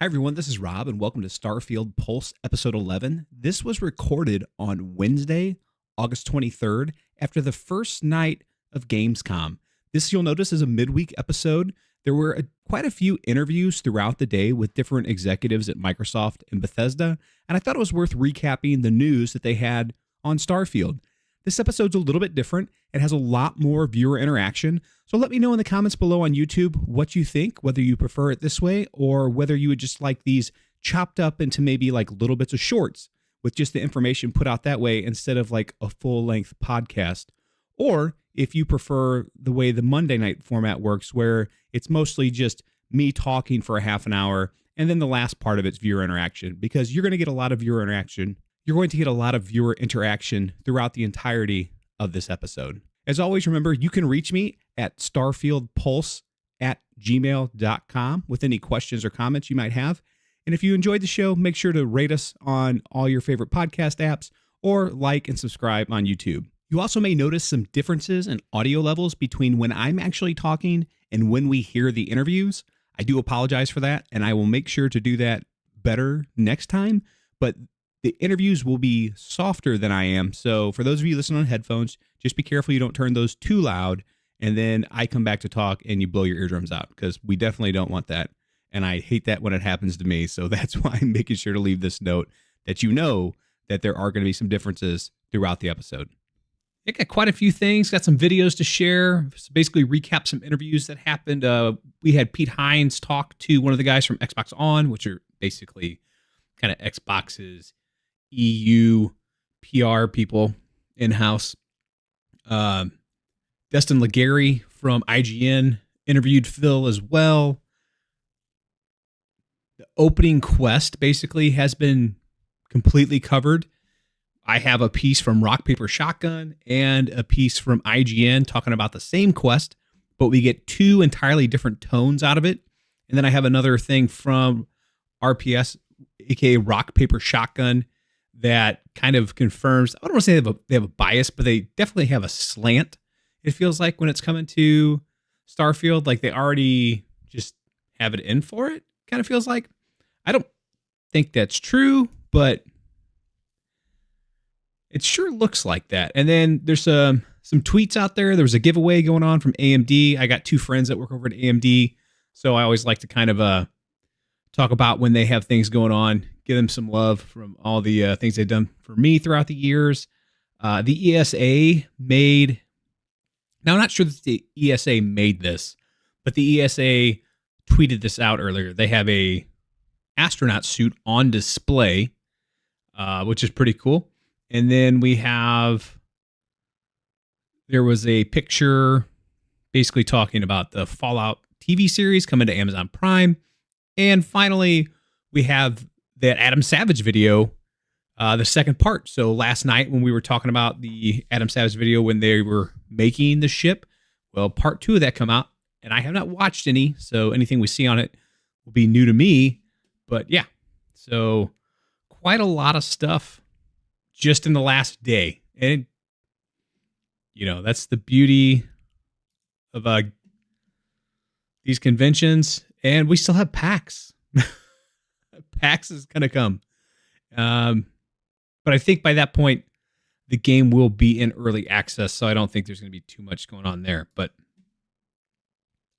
Hi, everyone. This is Rob, and welcome to Starfield Pulse Episode 11. This was recorded on Wednesday, August 23rd, after the first night of Gamescom. This, you'll notice, is a midweek episode. There were quite a few interviews throughout the day with different executives at Microsoft and Bethesda, and I thought it was worth recapping the news that they had on Starfield. This episode's a little bit different. It has a lot more viewer interaction. So let me know in the comments below on YouTube what you think, whether you prefer it this way or whether you would just like these chopped up into maybe like little bits of shorts with just the information put out that way instead of like a full-length podcast. Or if you prefer the way the Monday night format works, where it's mostly just me talking for a half an hour and then the last part of it's viewer interaction, because you're going to get a lot of viewer interaction. You're going to get a lot of viewer interaction throughout the entirety of this episode. As always, remember, you can reach me at starfieldpulse@gmail.com with any questions or comments you might have. And if you enjoyed the show, make sure to rate us on all your favorite podcast apps or like and subscribe on YouTube. You also may notice some differences in audio levels between when I'm actually talking and when we hear the interviews. I do apologize for that, and I will make sure to do that better next time. But the interviews will be softer than I am. So for those of you listening on headphones, just be careful you don't turn those too loud. And then I come back to talk and you blow your eardrums out, because we definitely don't want that. And I hate that when it happens to me. So that's why I'm making sure to leave this note that you know that there are going to be some differences throughout the episode. I got quite a few things, got some videos to share. So basically recap some interviews that happened. We had Pete Hines talk to one of the guys from Xbox On, which are basically kind of Xbox's EU PR people in-house. Destin Legary from IGN interviewed Phil as well. The opening quest basically has been completely covered. I have a piece from Rock Paper Shotgun and a piece from IGN talking about the same quest, but we get two entirely different tones out of it. And then I have another thing from RPS, aka Rock Paper Shotgun, that kind of confirms, I don't want to say they have a bias, but they definitely have a slant. It feels like when it's coming to Starfield, like they already just have it in for it, kind of feels like. I don't think that's true, but it sure looks like that. And then there's some tweets out there. There was a giveaway going on from AMD. I got two friends that work over at AMD, so I always like to kind of talk about when they have things going on, give them some love from all the things they've done for me throughout the years. The ESA made... Now, I'm not sure that the ESA made this, but the ESA tweeted this out earlier. They have a astronaut suit on display, which is pretty cool. And then there was a picture basically talking about the Fallout TV series coming to Amazon Prime. And finally, we have that Adam Savage video, the second part. So last night when we were talking about the Adam Savage video when they were making the ship, well, part 2 of that come out, and I have not watched any, so anything we see on it will be new to me. But yeah, so quite a lot of stuff just in the last day. And, you know, that's the beauty of these conventions. And we still have PAX. PAX is going to come. But I think by that point, the game will be in early access, so I don't think there's going to be too much going on there. But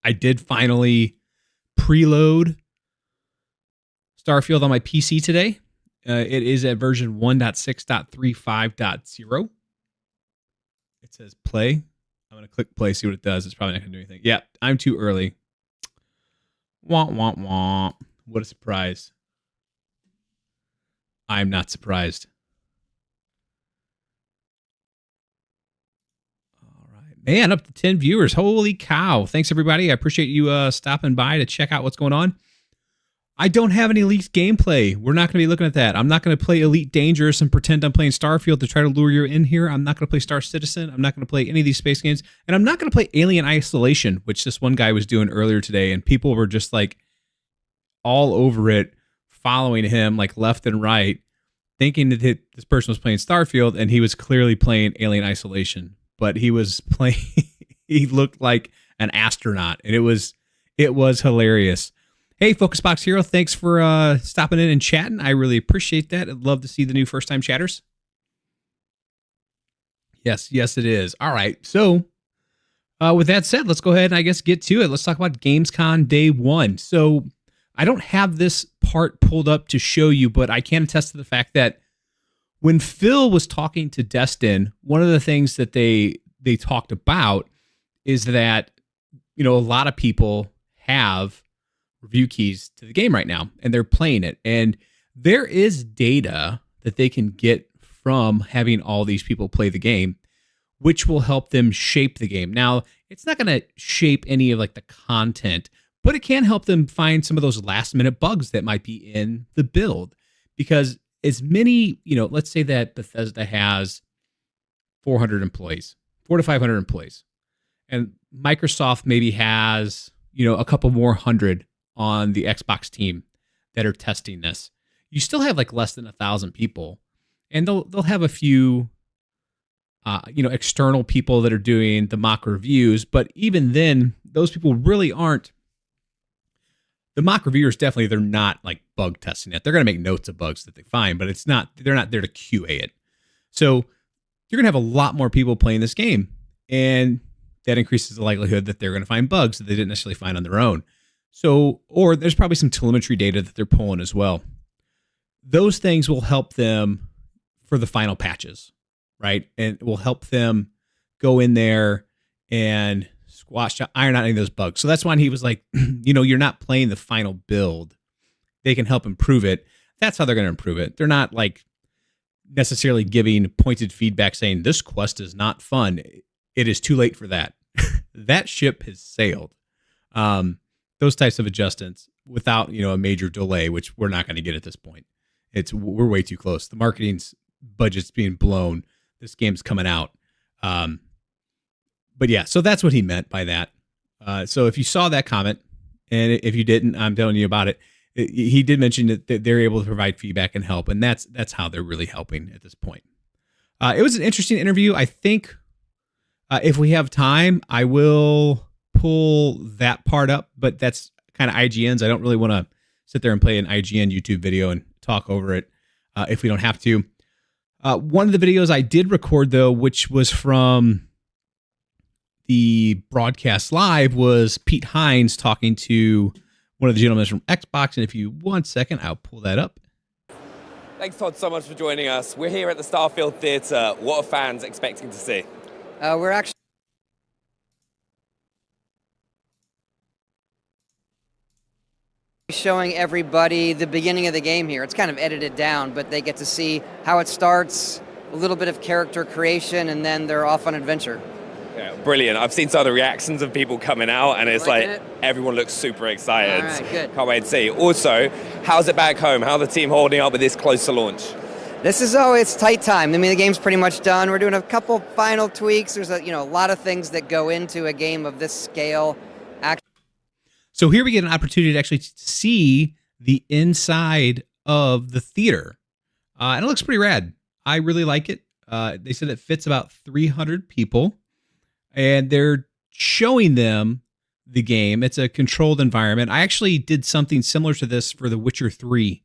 I did finally preload Starfield on my PC today. It is at version 1.6.35.0. It says play. I'm going to click play, see what it does. It's probably not going to do anything. Yeah, I'm too early. Wah, wah, wah. What a surprise. I'm not surprised. All right, man, up to 10 viewers. Holy cow. Thanks, everybody. I appreciate you stopping by to check out what's going on. I don't have any leaked gameplay. We're not going to be looking at that. I'm not going to play Elite Dangerous and pretend I'm playing Starfield to try to lure you in here. I'm not going to play Star Citizen. I'm not going to play any of these space games. And I'm not going to play Alien Isolation, which this one guy was doing earlier today. And people were just like all over it, following him like left and right, thinking that this person was playing Starfield, and he was clearly playing Alien Isolation. But he was playing, he looked like an astronaut, and it was hilarious. Hey, Focusbox Hero, thanks for stopping in and chatting. I really appreciate that. I'd love to see the new first-time chatters. Yes, it is. All right, so with that said, let's go ahead and I guess get to it. Let's talk about Gamescom Day 1. So I don't have this part pulled up to show you, but I can attest to the fact that when Phil was talking to Destin, one of the things that they talked about is that, a lot of people have review keys to the game right now, and they're playing it. And there is data that they can get from having all these people play the game, which will help them shape the game. Now, it's not going to shape any of like the content, but it can help them find some of those last minute bugs that might be in the build. Because as many, let's say that Bethesda has 400 employees, 400 to 500 employees, and Microsoft maybe has, a couple more hundred on the Xbox team that are testing this. You still have like less than 1,000 people, and they'll have a few, external people that are doing the mock reviews. But even then, those people really aren't. The mock reviewers they're not like bug testing it. They're going to make notes of bugs that they find, but they're not there to QA it. So you're going to have a lot more people playing this game, and that increases the likelihood that they're going to find bugs that they didn't necessarily find on their own. So, or there's probably some telemetry data that they're pulling as well. Those things will help them for the final patches, right? And it will help them go in there and iron out any of those bugs. So that's why he was like, you're not playing the final build. They can help improve it. That's how they're going to improve it. They're not like necessarily giving pointed feedback saying this quest is not fun. It is too late for that. That ship has sailed. Those types of adjustments without, a major delay, which we're not going to get at this point. We're way too close. The marketing's budget's being blown. This game's coming out. But yeah, so that's what he meant by that. So if you saw that comment, and if you didn't, I'm telling you about it. He did mention that they're able to provide feedback and help, and that's how they're really helping at this point. It was an interesting interview. I think if we have time, I will pull that part up, but that's kind of IGN's. I don't really want to sit there and play an IGN YouTube video and talk over it if we don't have to. One of the videos I did record, though, which was from the broadcast live, was Pete Hines talking to one of the gentlemen from Xbox. And if you 1 second, I'll pull that up. Thanks, Todd, so much for joining us. We're here at the Starfield Theatre. What are fans expecting to see? We're actually showing everybody the beginning of the game here. It's kind of edited down, but they get to see how it starts, a little bit of character creation, and then they're off on adventure. Yeah, brilliant. I've seen some of the reactions of people coming out, and it's like everyone looks super excited. All right, good. Can't wait to see. Also, how's it back home? How are the team holding up with this close to launch? This is it's tight time. I mean, the game's pretty much done. We're doing a couple final tweaks. There's a lot of things that go into a game of this scale. So here we get an opportunity to actually see the inside of the theater, and it looks pretty rad. I really like it. They said it fits about 300 people. And they're showing them the game. It's a controlled environment. I actually did something similar to this for The Witcher 3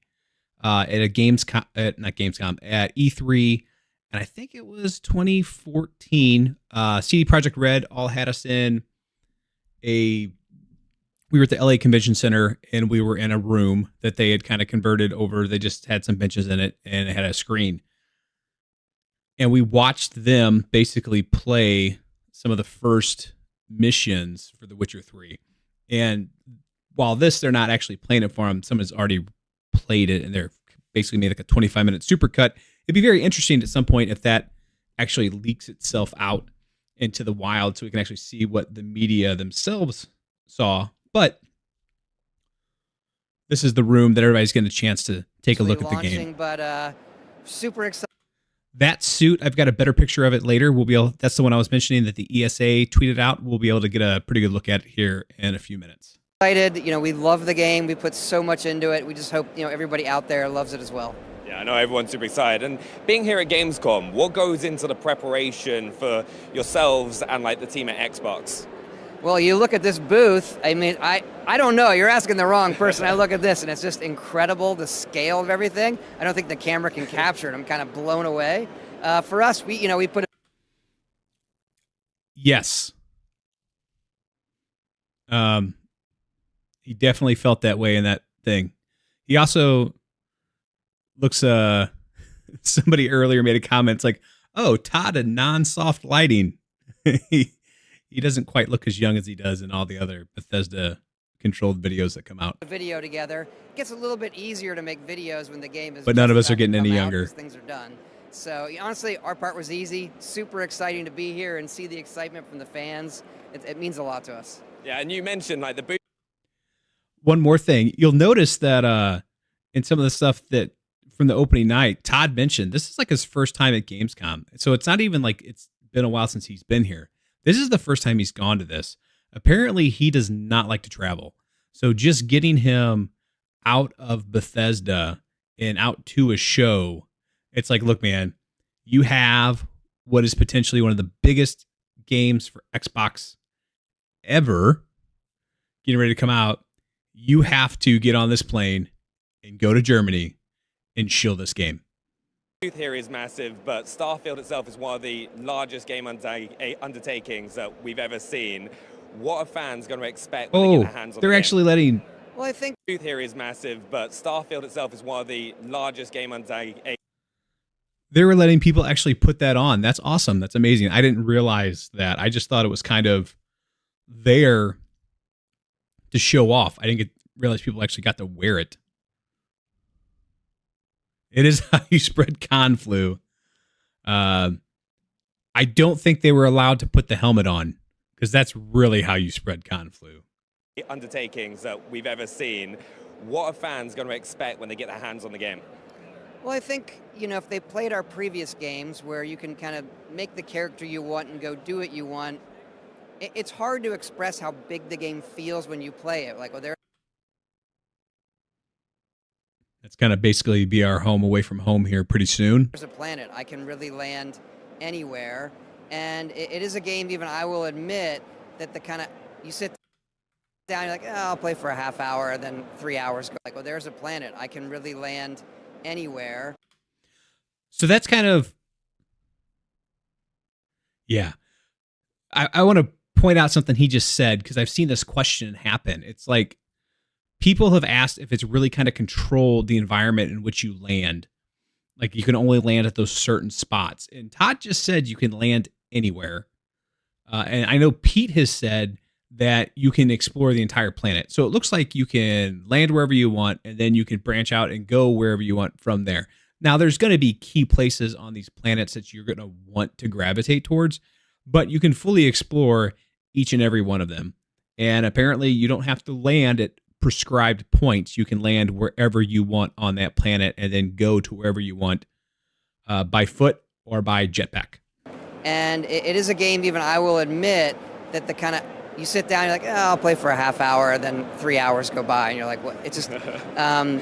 at Gamescom, at E3, and I think it was 2014. CD Projekt Red all had us in we were at the LA Convention Center, and we were in a room that they had kind of converted over. They just had some benches in it, and it had a screen. And we watched them basically play some of the first missions for The Witcher 3. And while they're not actually playing it for them, someone's already played it, and they're basically made like a 25-minute supercut. It'd be very interesting at some point if that actually leaks itself out into the wild so we can actually see what the media themselves saw. But this is the room that everybody's getting a chance to take a look at the game. But super excited. That suit, I've got a better picture of it later. That's the one I was mentioning that the ESA tweeted out. We'll be able to get a pretty good look at it here in a few minutes. Excited. We love the game. We put so much into it. We just hope, everybody out there loves it as well. Yeah, I know everyone's super excited. And being here at Gamescom, what goes into the preparation for yourselves and like the team at Xbox? Well, you look at this booth, I mean, I don't know, you're asking the wrong person. I look at this and it's just incredible, the scale of everything. I don't think the camera can capture it. I'm kind of blown away. For us, we put Yes. He definitely felt that way in that thing. He also looks, somebody earlier made a comment. It's like, oh, Todd and non-soft lighting. He doesn't quite look as young as he does in all the other Bethesda controlled videos that come out. a video together. It gets a little bit easier to make videos when the game is But none of just us are about to getting any come out younger. 'cause things are done. So honestly, our part was easy. Super exciting to be here and see the excitement from the fans. It means a lot to us. Yeah, and you mentioned like the booth. One more thing, you'll notice that in some of the stuff that from the opening night, Todd mentioned this is like his first time at Gamescom. So it's not even like it's been a while since he's been here. This is the first time he's gone to this. Apparently, he does not like to travel. So just getting him out of Bethesda and out to a show, it's like, look, man, you have what is potentially one of the biggest games for Xbox ever getting ready to come out. You have to get on this plane and go to Germany and shill this game. Booth here is massive, but Starfield itself is one of the largest game undertakings that we've ever seen. What are fans going to expect when they get their hands on they're the actually letting... Well, I think Booth here is massive, but Starfield itself is one of the largest game undertakings. They were letting people actually put that on. That's awesome. That's amazing. I didn't realize that. I just thought it was kind of there to show off. I didn't realize people actually got to wear it. It is how you spread con flu. I don't think they were allowed to put the helmet on because that's really how you spread con flu. Undertakings that we've ever seen. What are fans going to expect when they get their hands on the game? Well, I think, if they played our previous games where you can kind of make the character you want and go do what you want, it's hard to express how big the game feels when you play it. Like, That's going to basically be our home away from home here pretty soon. there's a planet. I can really land anywhere. And it is a game, even I will admit, that you sit down, you're like, I'll play for a half hour, and then 3 hours go. Like, well, there's a planet. I can really land anywhere. So that's kind of, yeah. I want to point out something he just said because I've seen this question happen. It's like people have asked if it's really kind of controlled the environment in which you land. Like you can only land at those certain spots. And Todd just said you can land anywhere. And I know Pete has said that you can explore the entire planet. So it looks like you can land wherever you want, and then you can branch out and go wherever you want from there. Now, there's going to be key places on these planets that you're going to want to gravitate towards, but you can fully explore each and every one of them. And apparently, you don't have to land at prescribed points. You can land wherever you want on that planet and then go to wherever you want by foot or by jetpack. And it is a game, even I will admit, that you sit down, you're like, I'll play for a half hour, and then 3 hours go by, and you're like, what? It's just, I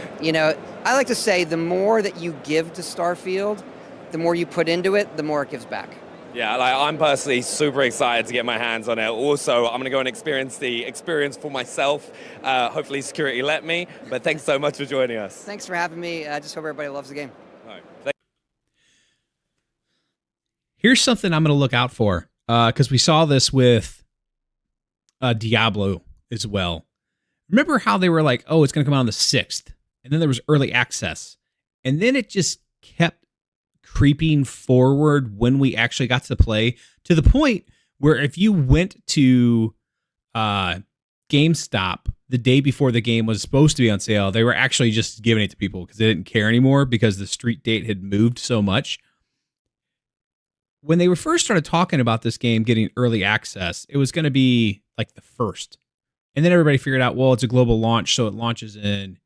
like to say the more that you give to Starfield, the more you put into it, the more it gives back. Yeah, I'm personally super excited to get my hands on it. Also, I'm going to go and experience the experience for myself. Hopefully security let me, but thanks so much for joining us. Thanks for having me. I just hope everybody loves the game. All right. Here's something I'm going to look out for because we saw this with Diablo as well. Remember how they were like, oh, it's going to come out on the 6th, and then there was early access, and then it just kept creeping forward when we actually got to play, to the point where if you went to GameStop the day before the game was supposed to be on sale, they were actually just giving it to people because they didn't care anymore because the street date had moved so much. When they first started talking about this game getting early access, it was going to be like the 1st. And then everybody figured out, well, it's a global launch, so it launches in,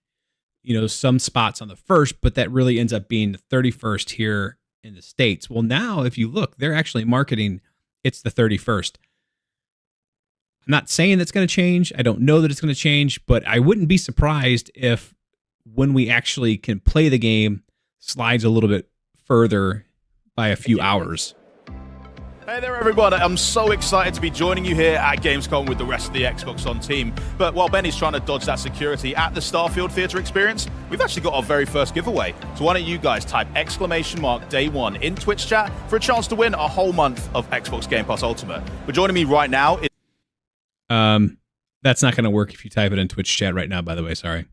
some spots on the 1st, but that really ends up being the 31st here in the States. Well, now, if you look, they're actually marketing it's the 31st. I'm not saying that's going to change. I don't know that it's going to change, but I wouldn't be surprised if when we actually can play the game, slides a little bit further by a few hours. Hey there everyone, I'm so excited to be joining you here at Gamescom with the rest of the Xbox On team. But while Benny's trying to dodge that security at the Starfield Theatre experience, we've actually got our very first giveaway. So why don't you guys type !day1 in Twitch chat for a chance to win a whole month of Xbox Game Pass Ultimate. But joining me right now is... That's not going to work if you type it in Twitch chat right now, by the way, sorry.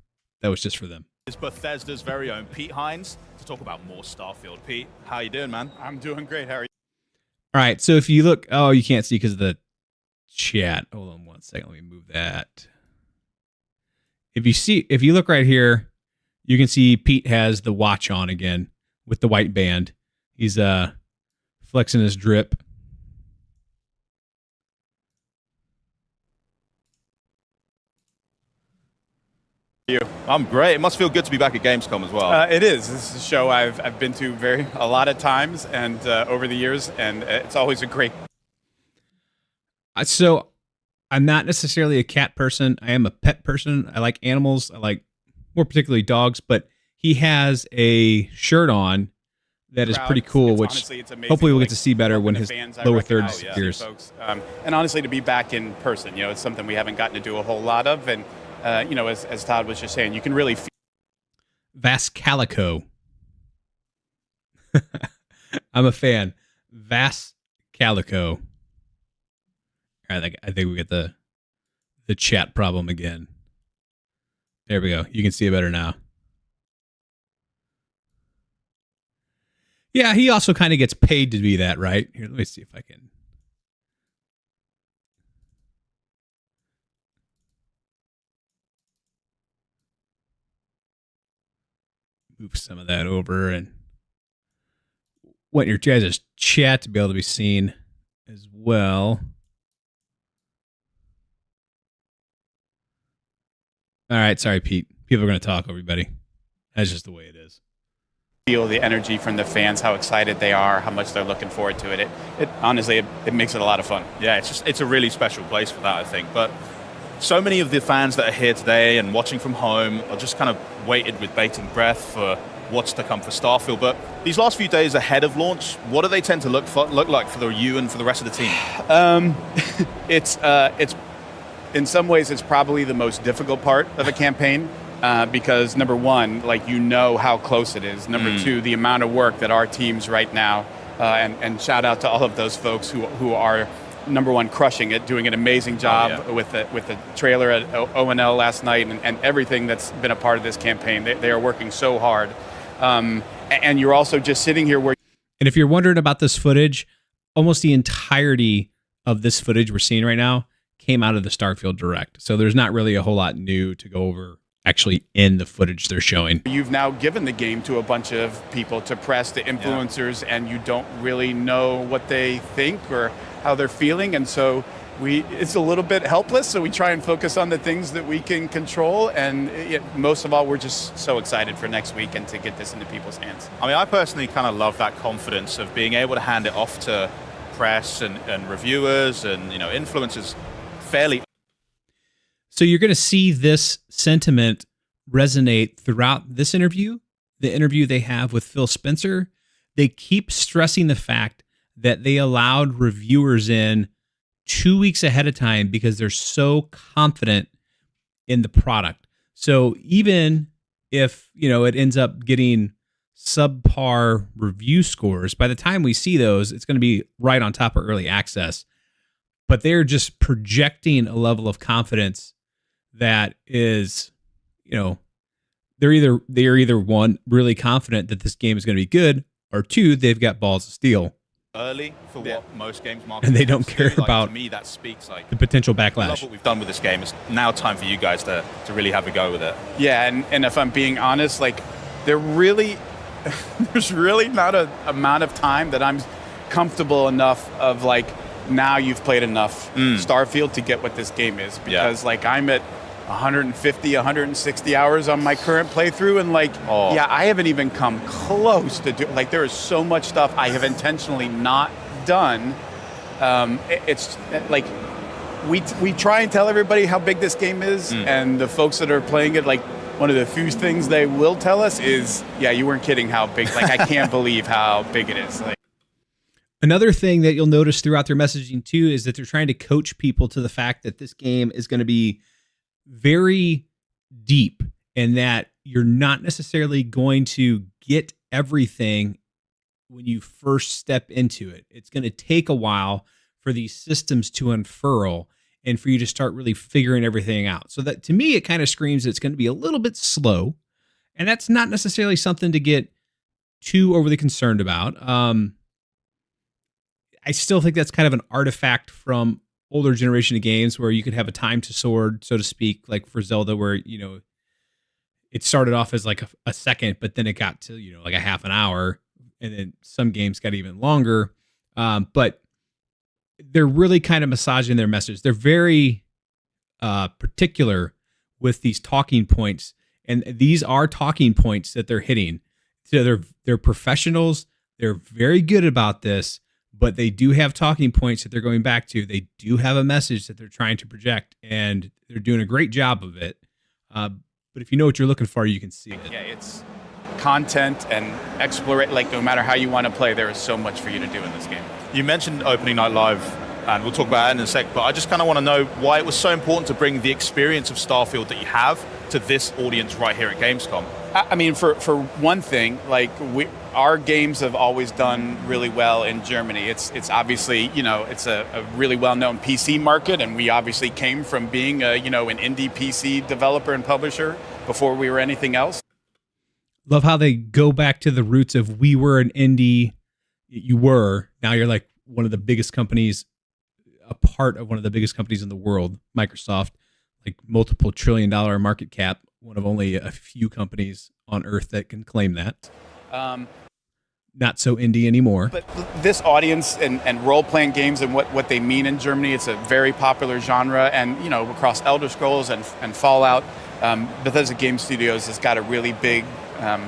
That was just for them. Is Bethesda's very own Pete Hines to talk about more Starfield. Pete, how you doing, man? I'm doing great, how are you? All right, so if you look, oh, you can't see because of the chat. Hold on one second, let me move that. If you look right here, you can see Pete has the watch on again with the white band. He's flexing his drip. I'm great. It must feel good to be back at Gamescom as well. It is. This is a show I've been to a lot of times and over the years, and it's always a great. So I'm not necessarily a cat person. I am a pet person. I like animals. I like more particularly dogs, but he has a shirt on that is pretty cool, which honestly, hopefully we'll get to see better when his lower third disappears. And honestly, to be back in person, it's something we haven't gotten to do a whole lot of, and as Todd was just saying, you can really feel Vascalico. I'm a fan. Vascalico. I think we get the chat problem again. There we go. You can see it better now. Yeah, he also kind of gets paid to be that, right? Here, let me see if I can. Move some of that over and want your guys' chat to be able to be seen as well. All right, sorry, Pete. People are going to talk, everybody. That's just the way it is. Feel the energy from the fans, how excited they are, how much they're looking forward to it. It honestly, it makes it a lot of fun. Yeah, it's a really special place for that, I think. But so many of the fans that are here today and watching from home are just kind of waited with bated breath for what's to come for Starfield. But these last few days ahead of launch, what do they tend to look like for you and for the rest of the team? It's in some ways it's probably the most difficult part of a campaign because number one, how close it is. Number two, the amount of work that our teams right now, and shout out to all of those folks who are number one, crushing it, doing an amazing job with the trailer at ONL last night and everything that's been a part of this campaign. They are working so hard. And you're also just sitting here where... And if you're wondering about this footage, almost the entirety of this footage we're seeing right now came out of the Starfield Direct. So there's not really a whole lot new to go over actually in the footage they're showing. You've now given the game to a bunch of people to press, to influencers, and you don't really know what they think or how they're feeling, and so it's a little bit helpless, so we try and focus on the things that we can control, and most of all, we're just so excited for next week and to get this into people's hands. I mean, I personally kind of love that confidence of being able to hand it off to press and reviewers and influencers fairly. So you're going to see this sentiment resonate throughout this interview, the interview they have with Phil Spencer. They keep stressing the fact that they allowed reviewers in 2 weeks ahead of time because they're so confident in the product. So even if, it ends up getting subpar review scores, by the time we see those, it's going to be right on top of early access. But they're just projecting a level of confidence that is, they're either one, really confident that this game is going to be good, or two, they've got balls of steel. Early for what most games market, and they don't care about to me that speaks the potential backlash. I love what we've done with this game. It's now time for you guys to really have a go with it. Yeah, and if I'm being honest, there's really not an amount of time that I'm comfortable enough of now you've played enough Starfield to get what this game is, because I'm at 150, 160 hours on my current playthrough, and I haven't even come close to there is so much stuff I have intentionally not done. It's we try and tell everybody how big this game is, and the folks that are playing it, one of the few things they will tell us is, yeah, you weren't kidding how big, I can't believe how big it is. Another thing that you'll notice throughout their messaging too is that they're trying to coach people to the fact that this game is going to be very deep and that you're not necessarily going to get everything when you first step into it. It's going to take a while for these systems to unfurl and for you to start really figuring everything out. So that, to me, it kind of screams it's going to be a little bit slow, and that's not necessarily something to get too overly concerned about. I still think that's kind of an artifact from older generation of games where you could have a time to sword, so to speak, like for Zelda, where, it started off as like a second, but then it got to, like a half an hour, and then some games got even longer. But they're really kind of massaging their message. They're very particular with these talking points, and these are talking points that they're hitting. So they're professionals. They're very good about this, but they do have talking points that they're going back to. They do have a message that they're trying to project, and they're doing a great job of it. But if you know what you're looking for, you can see it. Yeah, it's content and explore. Like, no matter how you want to play, there is so much for you to do in this game. You mentioned opening night live, and we'll talk about it in a sec, but I just kind of want to know why it was so important to bring the experience of Starfield that you have to this audience right here at Gamescom. I mean, for one thing, like, our games have always done really well in Germany. It's obviously, it's a really well-known PC market, and we obviously came from being an indie PC developer and publisher before we were anything else. Love how they go back to the roots of, we were an indie, you were, now you're like one of the biggest companies, a part of one of the biggest companies in the world, Microsoft, like multiple $1 trillion market cap, one of only a few companies on Earth that can claim that. Not so indie anymore. But this audience and role-playing games and what they mean in Germany, it's a very popular genre, and across Elder Scrolls and Fallout, Bethesda Game Studios has got a really big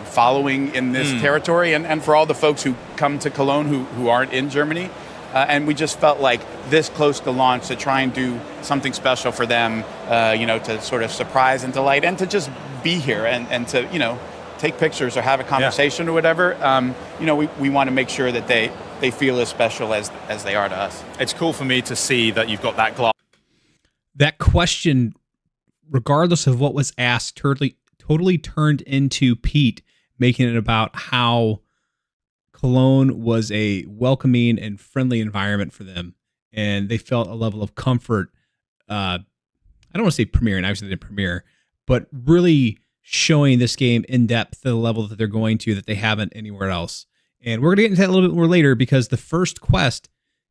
following in this territory, and for all the folks who come to Cologne who aren't in Germany. And we just felt like this close to launch to try and do something special for them, to sort of surprise and delight, and to just be here and to, take pictures or have a conversation or whatever. We want to make sure that they feel as special as they are to us. It's cool for me to see that you've got that glass. That question, regardless of what was asked, totally turned into Pete making it about how Cologne was a welcoming and friendly environment for them, and they felt a level of comfort. I don't want to say premiering, obviously they didn't premiere, but really showing this game in depth to the level that they're going to that they haven't anywhere else. And we're going to get into that a little bit more later, because the first quest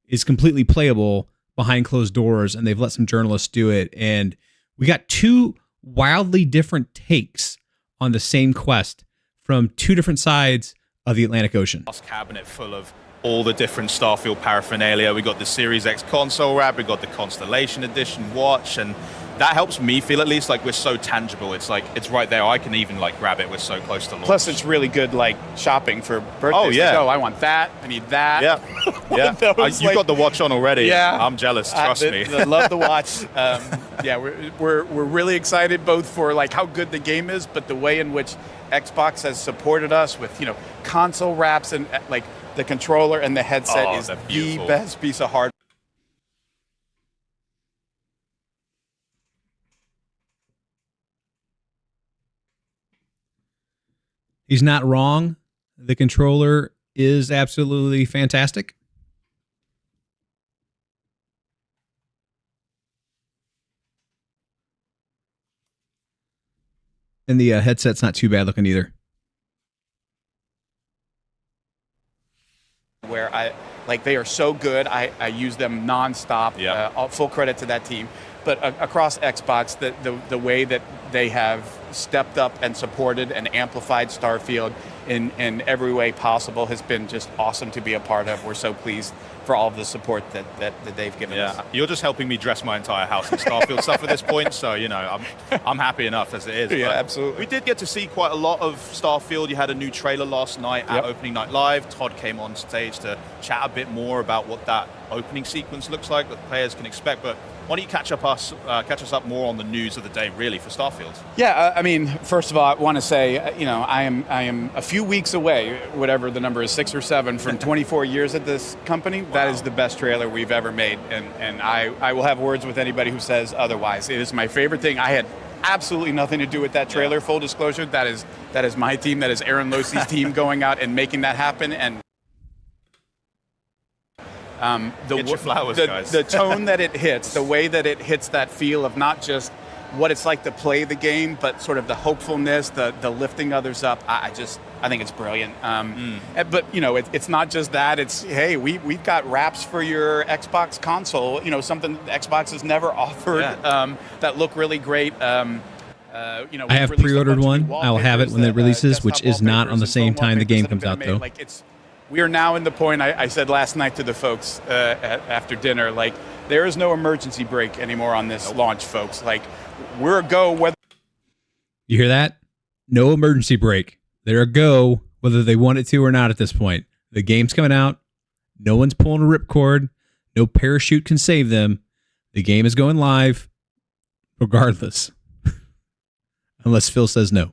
is completely playable behind closed doors, and they've let some journalists do it. And we got two wildly different takes on the same quest from two different sides of the Atlantic Ocean. Cabinet full of all the different Starfield paraphernalia. We got the Series X console wrap, we got the Constellation Edition watch, and that helps me feel at least like we're so tangible. It's like, it's right there. I can even like grab it. We're so close to launch. Plus, it's really good like shopping for birthdays. Oh, yeah. I want that. I need that. Yeah. Yeah. You've got the watch on already. Yeah. I'm jealous. Trust me. I love the watch. We're really excited both for like how good the game is, but the way in which Xbox has supported us with, console wraps and like the controller and the headset is the best piece of hardware. He's not wrong. The controller is absolutely fantastic. And the headset's not too bad looking either. Where they are so good, I use them nonstop. Yeah. Full credit to that team. But across Xbox, the way that they have stepped up and supported and amplified Starfield in every way possible has been just awesome to be a part of. We're so pleased for all of the support that they've given us. You're just helping me dress my entire house in Starfield stuff at this point, so I'm happy enough as it is. Yeah, but absolutely. We did get to see quite a lot of Starfield. You had a new trailer last night at Opening Night Live. Todd came on stage to chat a bit more about what that opening sequence looks like, that players can expect. But Why don't you catch us up more on the news of the day, really, for Starfield? Yeah, I mean, first of all, I want to say, I am a few weeks away, whatever the number is, 6 or 7, from 24 years at this company. Wow. That is the best trailer we've ever made, and I will have words with anybody who says otherwise. It is my favorite thing. I had absolutely nothing to do with that trailer, full disclosure. That is my team, that is Aaron Losey's team going out and making that happen, and get your flowers, guys. The tone that it hits, the way that it hits that feel of not just what it's like to play the game, but sort of the hopefulness, the lifting others up. I think it's brilliant. But it's not just that. It's, hey, we've got wraps for your Xbox console. Something Xbox has never offered. That look really great. I have pre-ordered one. I'll have it when it releases, which is not on the same time the game comes out, though. We are now in the point, I said last night to the folks after dinner, like, there is no emergency brake anymore on this launch, folks. Like, we're a go. Whether you hear that? No emergency brake. They're a go, whether they want it to or not at this point. The game's coming out. No one's pulling a ripcord. No parachute can save them. The game is going live regardless. Unless Phil says no.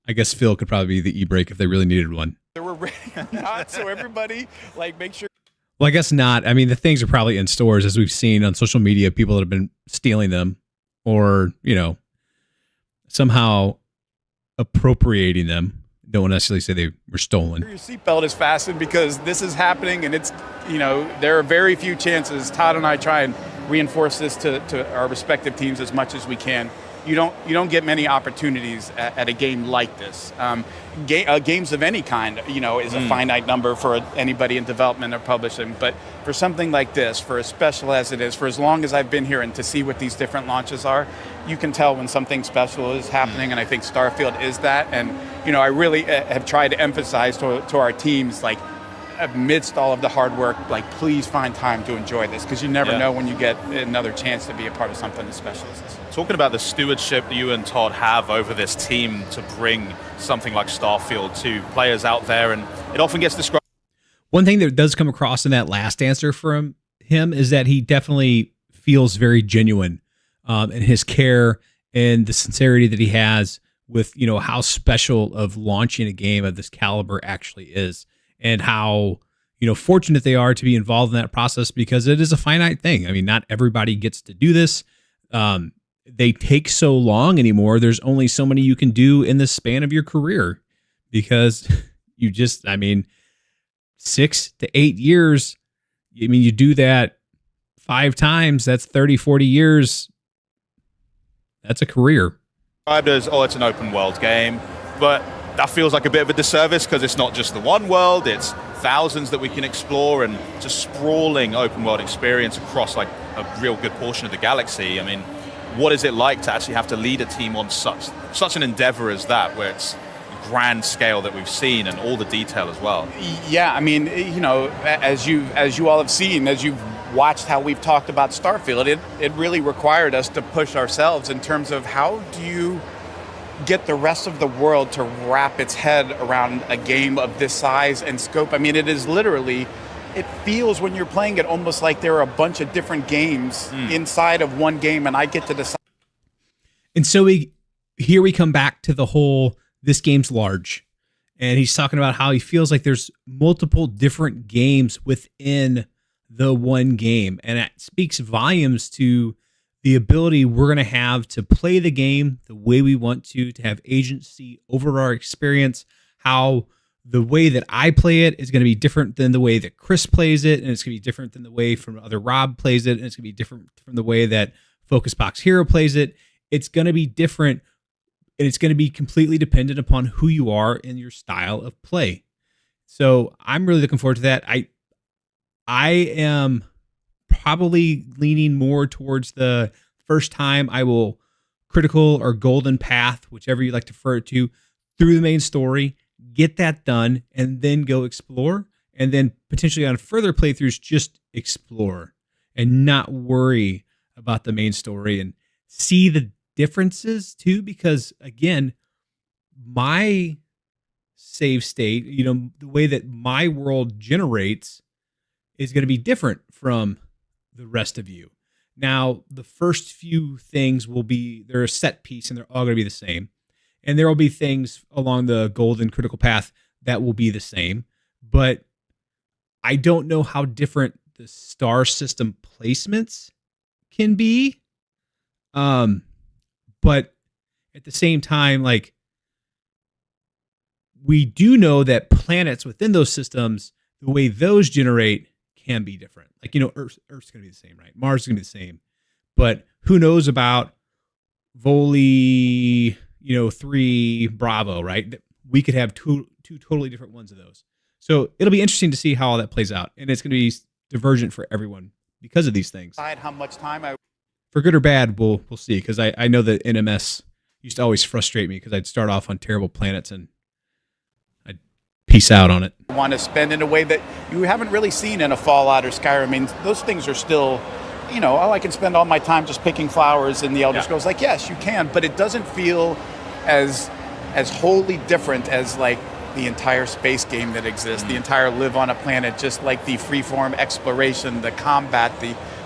I guess Phil could probably be the e-brake if they really needed one. We're ready or not, so everybody, make sure. Well, I guess not. I mean, the things are probably in stores, as we've seen on social media, people that have been stealing them or, somehow appropriating them. Don't want to necessarily say they were stolen. Your seatbelt is fastened because this is happening, and it's, there are very few chances. Todd and I try and reinforce this to our respective teams as much as we can. You don't get many opportunities at a game like this. Games of any kind, is a finite number for anybody in development or publishing. But for something like this, for as special as it is, for as long as I've been here and to see what these different launches are, you can tell when something special is happening. And I think Starfield is that. And I really have tried to emphasize to our teams, amidst all of the hard work, please find time to enjoy this, because you never know when you get another chance to be a part of something as special as this. Talking about the stewardship that you and Todd have over this team to bring something like Starfield to players out there, and it often gets described. One thing that does come across in that last answer from him is that he definitely feels very genuine in his care and the sincerity that he has with, how special of launching a game of this caliber actually is. And how, fortunate they are to be involved in that process, because it is a finite thing. I mean, not everybody gets to do this. They take so long anymore. There's only so many you can do in the span of your career, because 6 to 8 years. You do that 5 times. That's 30, 40 years. That's a career. As, it's an open world game, but that feels like a bit of a disservice, because it's not just the one world, it's thousands that we can explore, and just sprawling open world experience across a real good portion of the galaxy. I mean, what is it like to actually have to lead a team on such an endeavor as that, where it's grand scale that we've seen and all the detail as well? Yeah, I mean, as you all have seen, as you've watched how we've talked about Starfield, it really required us to push ourselves in terms of how do you get the rest of the world to wrap its head around a game of this size and scope. I mean, it is literally, it feels when you're playing it almost like there are a bunch of different games inside of one game, and I get to decide. And so here we come back to the whole, this game's large. And he's talking about how he feels like there's multiple different games within the one game. And it speaks volumes to the ability we're going to have to play the game the way we want to have agency over our experience, how the way that I play it is going to be different than the way that Chris plays it, and it's going to be different than the way from other Rob plays it, and it's going to be different from the way that Focus Box Hero plays it. It's going to be different, and it's going to be completely dependent upon who you are and your style of play. So I'm really looking forward to that. I am probably leaning more towards the first time I will critical or golden path, whichever you like to refer it to, through the main story, get that done, and then go explore. And then potentially on further playthroughs, just explore and not worry about the main story and see the differences too. Because again, my save state, the way that my world generates is going to be different from the rest of you. Now, the first few things they're a set piece and they're all going to be the same. And there will be things along the golden critical path that will be the same. But I don't know how different the star system placements can be. But at the same time, like, we do know that planets within those systems, the way those generate can be different. Like, Earth's going to be the same, right? Mars is going to be the same. But who knows about Voli, 3 Bravo, right? We could have two totally different ones of those. So it'll be interesting to see how all that plays out. And it's going to be divergent for everyone because of these things. How much time For good or bad, we'll see. Because I know that NMS used to always frustrate me because I'd start off on terrible planets and I'd peace out on it. want to spend in a way that you haven't really seen in a Fallout or Skyrim. I mean, those things are still, I can spend all my time just picking flowers in the Elder Scrolls. Like, yes, you can, but it doesn't feel as wholly different as like the entire space game that exists, the entire live on a planet, just like the freeform exploration, the combat,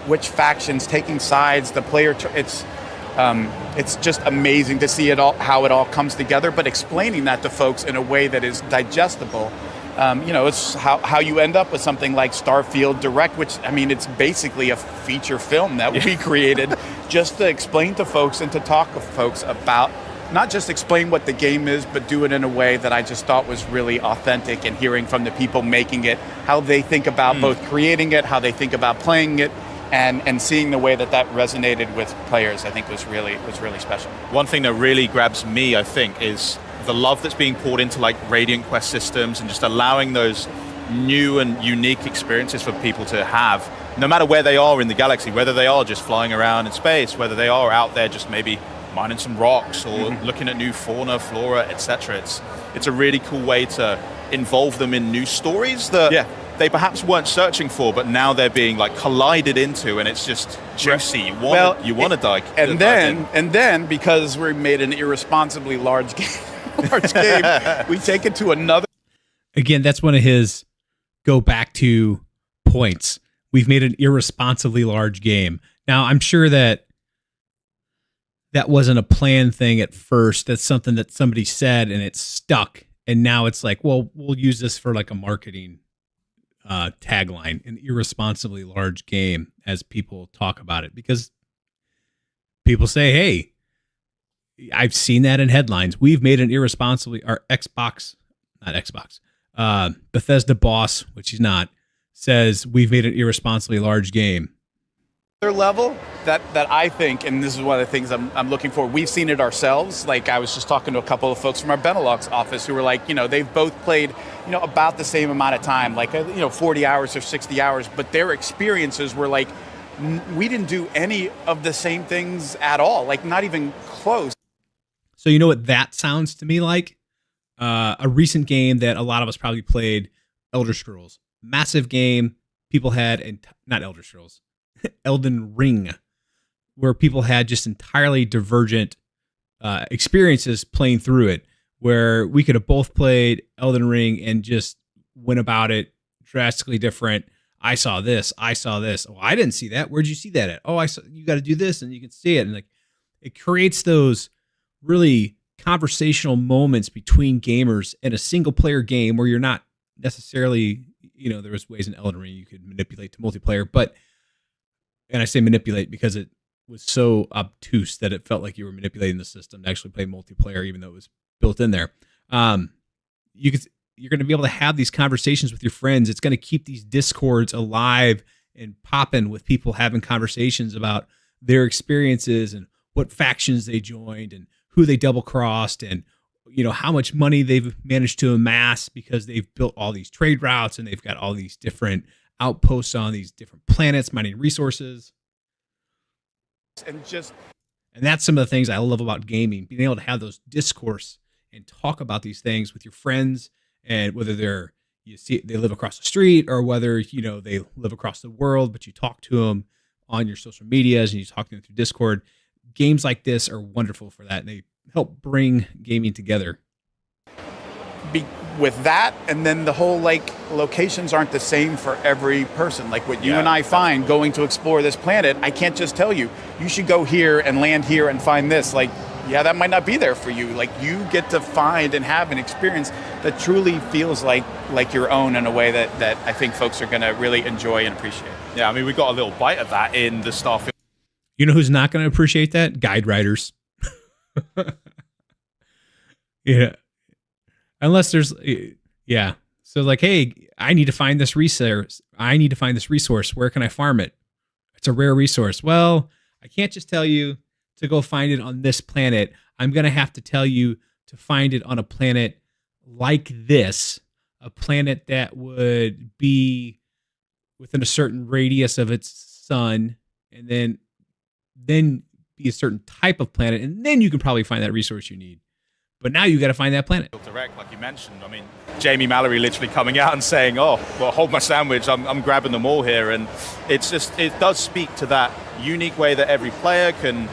which factions taking sides, the player. It's just amazing to see it all, how it all comes together. But explaining that to folks in a way that is digestible, it's how you end up with something like Starfield Direct, which it's basically a feature film that we created just to explain to folks and to talk to folks about. Not just explain what the game is, but do it in a way that I just thought was really authentic, and hearing from the people making it, how they think about both creating it, how they think about playing it, and seeing the way that resonated with players, I think was really special. One thing that really grabs me, I think, is the love that's being poured into like Radiant Quest systems and just allowing those new and unique experiences for people to have, no matter where they are in the galaxy, whether they are just flying around in space, whether they are out there just maybe mining some rocks or looking at new fauna, flora, etc. It's a really cool way to involve them in new stories that they perhaps weren't searching for, but now they're being like collided into, and it's just juicy. You want to dive. And then because we made an irresponsibly large game, we take it to another. Again, that's one of his go back to points. We've made an irresponsibly large game. Now, I'm sure that wasn't a planned thing at first. That's something that somebody said and it stuck. And now it's like, well, we'll use this for like a marketing tagline, an irresponsibly large game, as people talk about it, because people say, hey, I've seen that in headlines. We've made an irresponsibly, our Bethesda boss, which he's not, says we've made an irresponsibly large game. Level that I think, and this is one of the things I'm looking for, we've seen it ourselves. Like, I was just talking to a couple of folks from our Benelux office who were like, they've both played, about the same amount of time, like, 40 hours or 60 hours, but their experiences were like, we didn't do any of the same things at all, like not even close. So you know what that sounds to me like? A recent game that a lot of us probably played, Elder Scrolls. Massive game. People had, not Elder Scrolls, Elden Ring, where people had just entirely divergent experiences playing through it, where we could have both played Elden Ring and just went about it drastically different. I saw this. Oh, I didn't see that. Where'd you see that at? Oh, I saw, you got to do this and you can see it. And like, it creates those really conversational moments between gamers in a single player game where you're not necessarily, there was ways in Elden Ring you could manipulate to multiplayer, and I say manipulate because it was so obtuse that it felt like you were manipulating the system to actually play multiplayer, even though it was built in there. You're going to be able to have these conversations with your friends. It's going to keep these discords alive and popping with people having conversations about their experiences and what factions they joined and who they double crossed and how much money they've managed to amass because they've built all these trade routes and they've got all these different outposts on these different planets, mining resources. And that's some of the things I love about gaming, being able to have those discourse and talk about these things with your friends, and whether they live across the street or whether, they live across the world, but you talk to them on your social medias and you talk to them through Discord. Games like this are wonderful for that. And they help bring gaming together. with that, and then the whole like locations aren't the same for every person. Like what you and I find going to explore this planet, I can't just tell you, you should go here and land here and find this. Like, yeah, that might not be there for you. Like you get to find and have an experience that truly feels like your own in a way that I think folks are going to really enjoy and appreciate. Yeah, I mean, we got a little bite of that in the Starfield. You know who's not going to appreciate that? Guide writers. Yeah. Unless there's, yeah. So like, hey, I need to find this resource. Where can I farm it? It's a rare resource. Well, I can't just tell you to go find it on this planet. I'm going to have to tell you to find it on a planet like this, a planet that would be within a certain radius of its sun, and then be a certain type of planet, and then you can probably find that resource you need. But now you got to find that planet. Direct, like you mentioned. I mean, Jamie Mallory literally coming out and saying, "Oh, well, hold my sandwich. I'm grabbing them all here," and it does speak to that unique way that every player can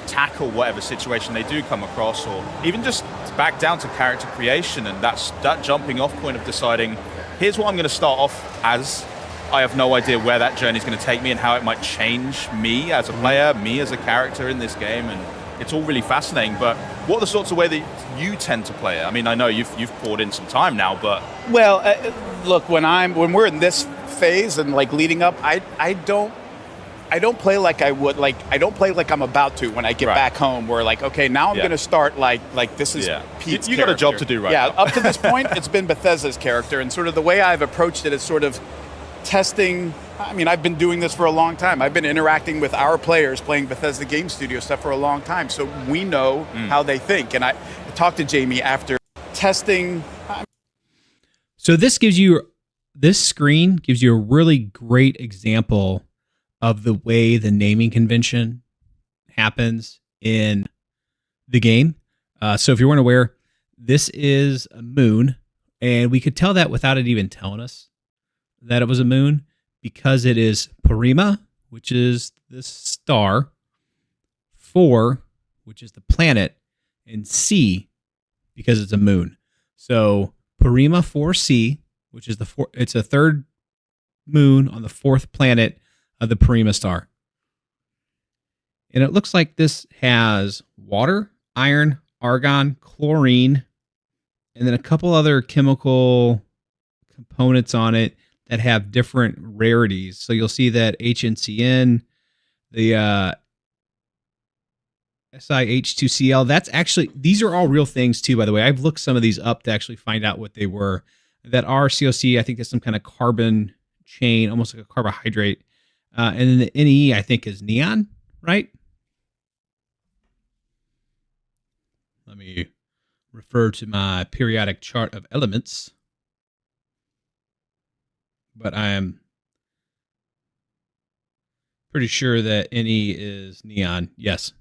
tackle whatever situation they do come across, or even just back down to character creation, and that jumping off point of deciding, here's what I'm going to start off as. I have no idea where that journey is going to take me and how it might change me as a player, me as a character in this game, and it's all really fascinating. But what are the sorts of way that you tend to play it? I mean, I know you've poured in some time now, but well, look, when we're in this phase and like leading up, I don't play like I would. Like I don't play like I'm about to when I get back home. Where like, okay, now I'm going to start like this is Pete's you got a job to do right now. Up to this point, it's been Bethesda's character, and sort of the way I've approached it is sort of testing. I mean, I've been doing this for a long time. I've been interacting with our players playing Bethesda Game Studio stuff for a long time, so we know how they think. And I talked to Jamie after testing. So this screen gives you a really great example of the way the naming convention happens in the game. So if you weren't aware, this is a moon, and we could tell that without it even telling us that it was a moon, because it is Parima, which is the star, 4, which is the planet, and C, because it's a moon. So Parima 4C, which is it's a third moon on the 4th planet of the Parima star. And it looks like this has water, iron, argon, chlorine, and then a couple other chemical components on it that have different rarities. So you'll see that HNCN, the SiH2Cl, that's actually, these are all real things too, by the way. I've looked some of these up to actually find out what they were. That RCOC, I think is some kind of carbon chain, almost like a carbohydrate. And then the Ne, I think, is neon, right? Let me refer to my periodic chart of elements. But I am pretty sure that Ne is neon. Yes,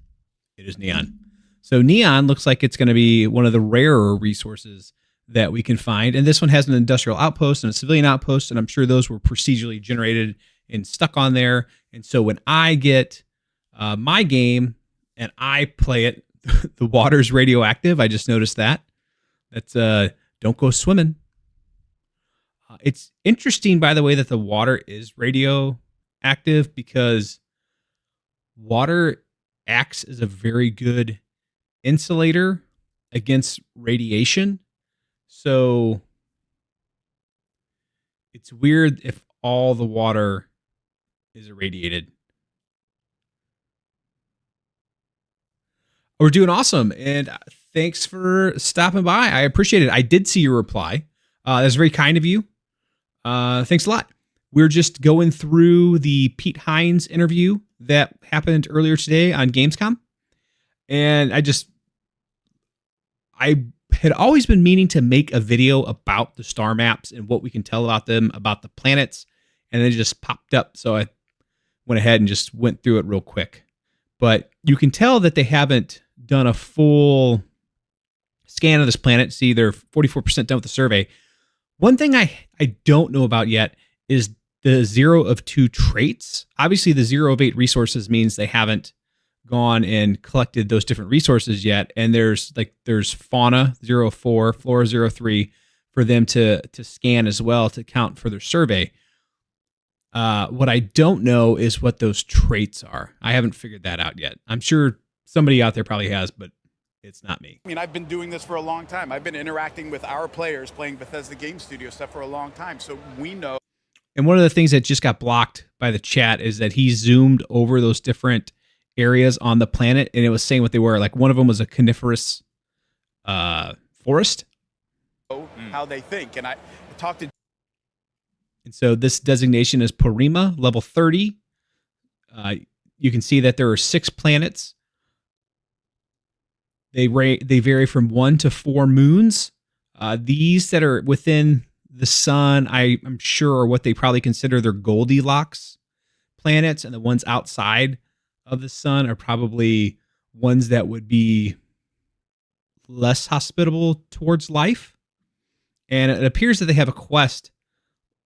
it is neon. So neon looks like it's going to be one of the rarer resources that we can find. And this one has an industrial outpost and a civilian outpost, and I'm sure those were procedurally generated and stuck on there. And so when I get my game and I play it, the water's radioactive. I just noticed that. That's don't go swimming. It's interesting, by the way, that the water is radioactive, because water acts as a very good insulator against radiation. So it's weird if all the water is irradiated. We're doing awesome, and thanks for stopping by. I appreciate it. I did see your reply. That's very kind of you. Thanks a lot. We're just going through the Pete Hines interview that happened earlier today on Gamescom. And I had always been meaning to make a video about the star maps and what we can tell about them, about the planets. And it just popped up. So I went ahead and just went through it real quick. But you can tell that they haven't done a full scan of this planet. See, they're 44% done with the survey. One thing I don't know about yet is the 0 of 2 traits. Obviously, the 0 of 8 resources means they haven't gone and collected those different resources yet. And there's fauna 0 of 4, flora 0 of 3, for them to scan as well to count for their survey. What I don't know is what those traits are. I haven't figured that out yet. I'm sure somebody out there probably has, but it's not me. I mean, I've been doing this for a long time. I've been interacting with our players playing Bethesda Game Studio stuff for a long time, so we know. And one of the things that just got blocked by the chat is that he zoomed over those different areas on the planet, and it was saying what they were. Like one of them was a coniferous forest. How they think, and I talked to. And so this designation is Porima, level 30. You can see that there are 6 planets. They vary from 1 to 4 moons. These that are within the sun, I'm sure, are what they probably consider their Goldilocks planets, and the ones outside of the sun are probably ones that would be less hospitable towards life. And it appears that they have a quest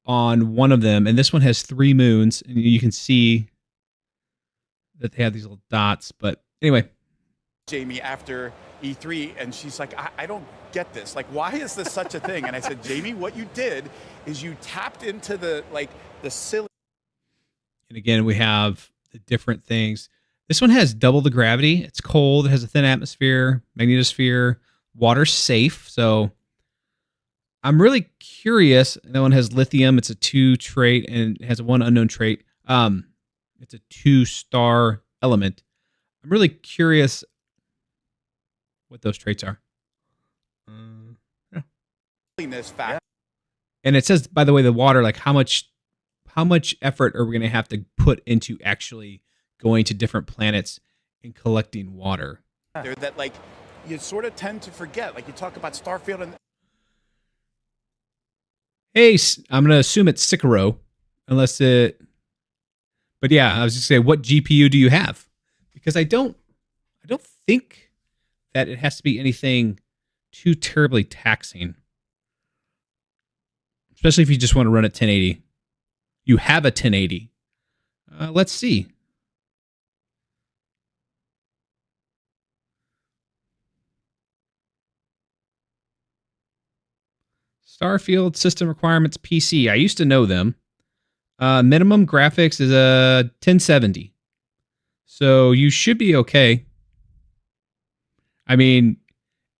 on one of them, and this one has 3 moons, and you can see that they have these little dots. But anyway, Jamie after E3, and she's like, I don't get this. Like, why is this such a thing? And I said, Jamie, what you did is you tapped into the silly. And again, we have the different things. This one has double the gravity. It's cold. It has a thin atmosphere, magnetosphere, water safe. So I'm really curious. That one has lithium. It's a 2 trait and it has a 1 unknown trait. It's a 2-star element. I'm really curious what those traits are. Yeah. And it says, by the way, the water, like how much effort are we going to have to put into actually going to different planets and collecting water? That like you sort of tend to forget. Like you talk about Starfield and. Hey, I'm going to assume it's Sycaro, unless it. But yeah, I was just saying, what GPU do you have? Because I don't think that it has to be anything too terribly taxing. Especially if you just want to run at 1080. You have a 1080. Let's see. Starfield System Requirements PC. I used to know them. Minimum graphics is a 1070. So you should be okay. I mean,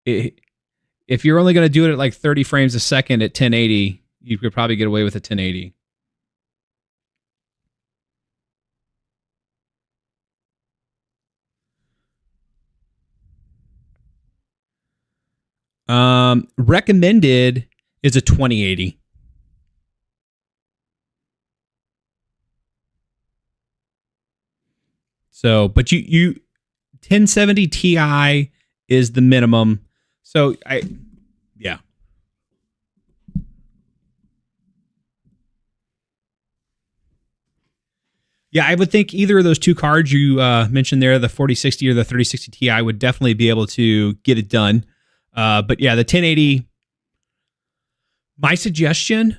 if you're only going to do it at like 30 frames a second at 1080, you could probably get away with a 1080. Recommended is a 2080. So, but you 1070 Ti is the minimum. So yeah. Yeah, I would think either of those 2 cards you mentioned there, the 4060 or the 3060 Ti, would definitely be able to get it done. But yeah, the 1080, my suggestion,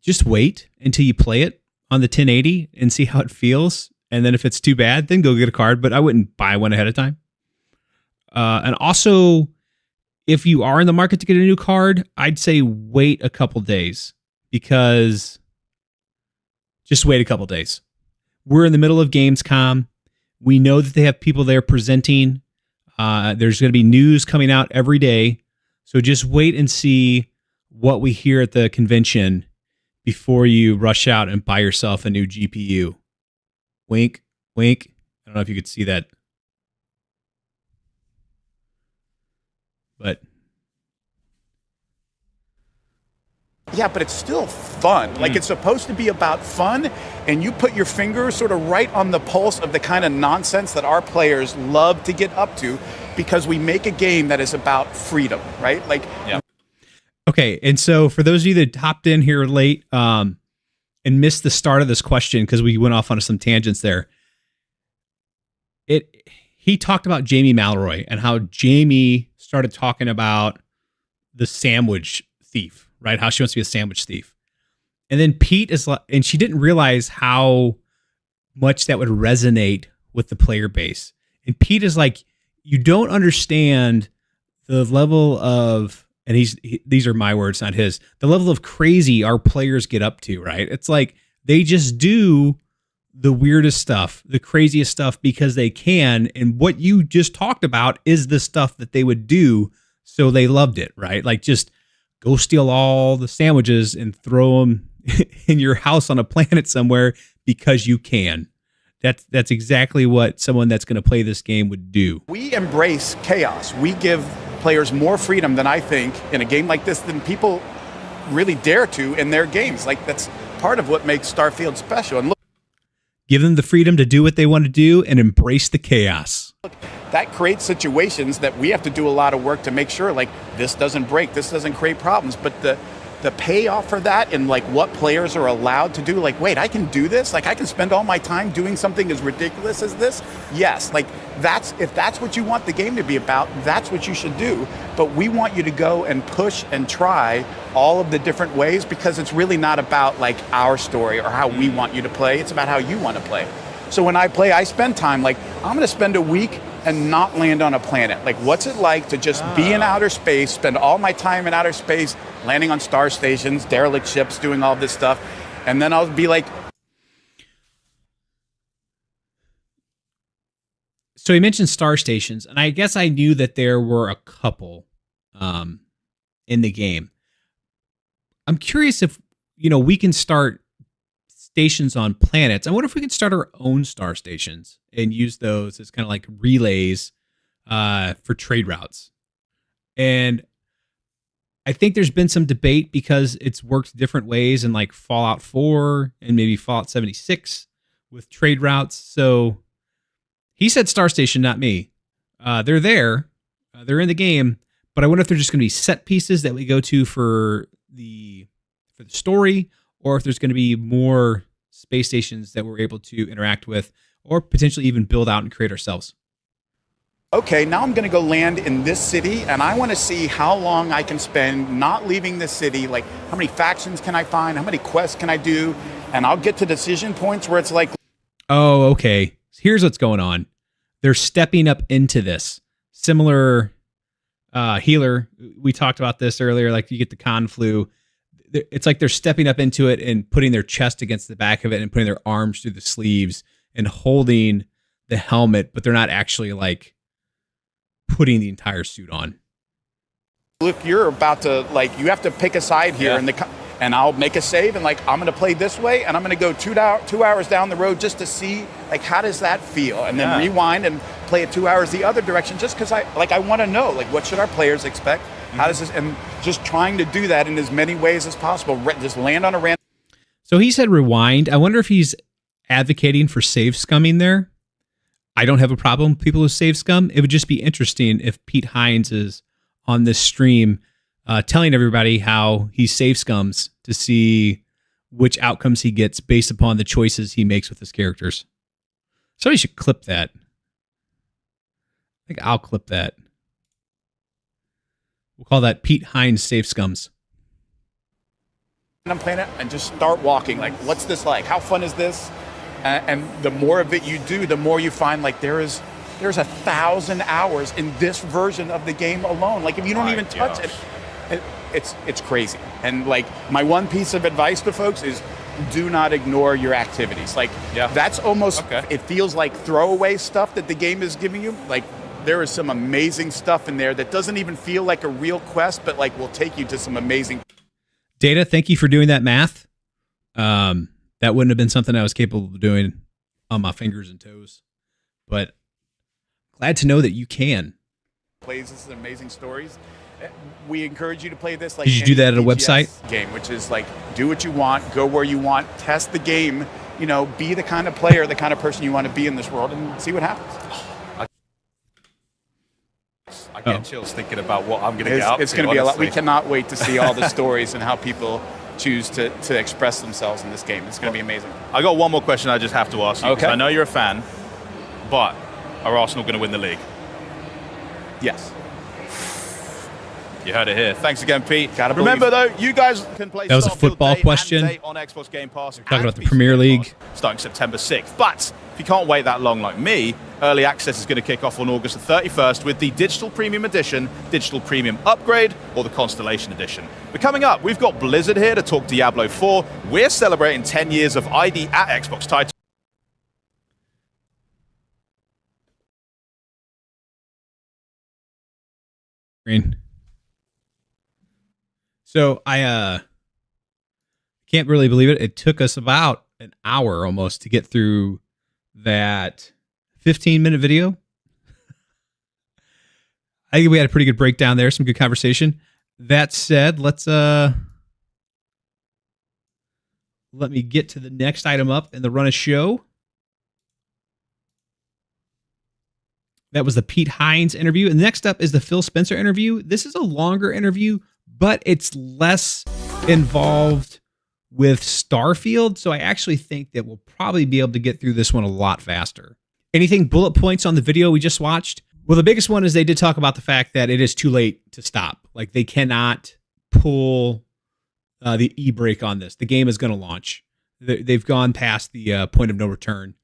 just wait until you play it on the 1080 and see how it feels. And then if it's too bad, then go get a card, but I wouldn't buy one ahead of time. And also, if you are in the market to get a new card, I'd say wait a couple days, because just wait a couple days. We're in the middle of Gamescom. We know that they have people there presenting. There's going to be news coming out every day. So just wait and see what we hear at the convention before you rush out and buy yourself a new GPU. Wink, wink. I don't know if you could see that. But Yeah, but it's still fun. Like, it's supposed to be about fun, and you put your finger sort of right on the pulse of the kind of nonsense that our players love to get up to, because we make a game that is about freedom, right? Like, yeah. Okay, and so for those of you that hopped in here late and missed the start of this question because we went off on some tangents there, he talked about Jamie Malroy and how Jamie started talking about the sandwich thief, right? How she wants to be a sandwich thief. And then Pete is like, and she didn't realize how much that would resonate with the player base. And Pete is like, you don't understand the level of, and these are my words, not his, the level of crazy our players get up to, right? It's like they just do the weirdest stuff, the craziest stuff because they can. And what you just talked about is the stuff that they would do. So they loved it, right? Like just go steal all the sandwiches and throw them in your house on a planet somewhere because you can. That's exactly what someone that's going to play this game would do. We embrace chaos. We give players more freedom than I think in a game like this than people really dare to in their games. Like that's part of what makes Starfield special. And look, give them the freedom to do what they want to do and embrace the chaos. That creates situations that we have to do a lot of work to make sure like this doesn't break, this doesn't create problems. But the payoff for that and like what players are allowed to do, like, wait, I can do this? Like I can spend all my time doing something as ridiculous as this? Yes, like if that's what you want the game to be about, that's what you should do. But we want you to go and push and try all of the different ways because it's really not about like our story or how we want you to play, it's about how you want to play. So when I play, I spend time like, I'm gonna spend a week and not land on a planet. Like what's it like to just be in outer space, spend all my time in outer space, landing on star stations, derelict ships, doing all this stuff. And then I'll be like. So he mentioned star stations, and I guess I knew that there were a couple in the game. I'm curious if, we can start stations on planets. I wonder if we can start our own star stations and use those as kind of like relays for trade routes. And I think there's been some debate because it's worked different ways in like Fallout 4 and maybe Fallout 76 with trade routes. So he said Star Station, not me. They're there. They're in the game. But I wonder if they're just going to be set pieces that we go to for the story, or if there's going to be more space stations that we're able to interact with, or potentially even build out and create ourselves. Okay, now I'm going to go land in this city, and I want to see how long I can spend not leaving this city. Like, how many factions can I find? How many quests can I do? And I'll get to decision points where it's like, oh, okay. Here's what's going on. They're stepping up into this. Similar healer. We talked about this earlier. Like, you get the con flu. It's like they're stepping up into it and putting their chest against the back of it and putting their arms through the sleeves and holding the helmet, but they're not actually like putting the entire suit on. look, you're about to, like, you have to pick a side here, and I'll make a save, and like, I'm going to play this way, and I'm going to go 2 hours down the road just to see, like, how does that feel? And then rewind and play it 2 hours the other direction, just because I want to know, like, what should our players expect? How does this, and just trying to do that in as many ways as possible. Just land on a random. So he said rewind. I wonder if he's advocating for save scumming there. I don't have a problem with people who save scum. It would just be interesting if Pete Hines is on this stream telling everybody how he save scums to see which outcomes he gets based upon the choices he makes with his characters. Somebody should clip that. I think I'll clip that. We'll call that Pete Hines save scums. Planet and just start walking. Like, what's this like? How fun is this? And the more of it you do, the more you find like there's 1,000 hours in this version of the game alone. Like, if you don't even touch it, it's crazy. And like, my one piece of advice to folks is do not ignore your activities. Like, that's almost, it feels like throwaway stuff that the game is giving you. Like, there is some amazing stuff in there that doesn't even feel like a real quest, but like will take you to some amazing. Data, thank you for doing that math. That wouldn't have been something I was capable of doing on my fingers and toes, but glad to know that you can. Plays this amazing stories. We encourage you to play this like. Did you do that at a website? Game, which is like, do what you want, go where you want, test the game. You know, be the kind of player, the kind of person you want to be in this world, and see what happens. I get chills thinking about what I'm going to get up to. It's going to be a lot. We cannot wait to see all the stories and how people choose to express themselves in this game. It's going to be amazing. I got one more question I just have to ask you. Okay. I know you're a fan, but are Arsenal going to win the league? Yes. You heard it here. Thanks again, Pete. Remember, though, you guys can play that was a Starfield football day question. And day on Xbox Game Pass. Talking about the Premier League. Starting September 6th. But if you can't wait that long like me, Early access is going to kick off on August the 31st with the Digital Premium Edition, Digital Premium Upgrade, or the Constellation Edition. But coming up, we've got Blizzard here to talk Diablo 4. We're celebrating 10 years of ID at Xbox title. Green. So I can't really believe it. It took us about an hour almost to get through that 15-minute video. I think we had a pretty good breakdown there, some good conversation. That said, let me get to the next item up in the run of show. That was the Pete Hines interview. And next up is the Phil Spencer interview. This is a longer interview, but it's less involved with Starfield. So I actually think that we'll probably be able to get through this one a lot faster. Anything bullet points on the video we just watched? Well, the biggest one is they did talk about the fact that it is too late to stop. Like they cannot pull the e-brake on this. The game is going to launch. They've gone past the point of no return.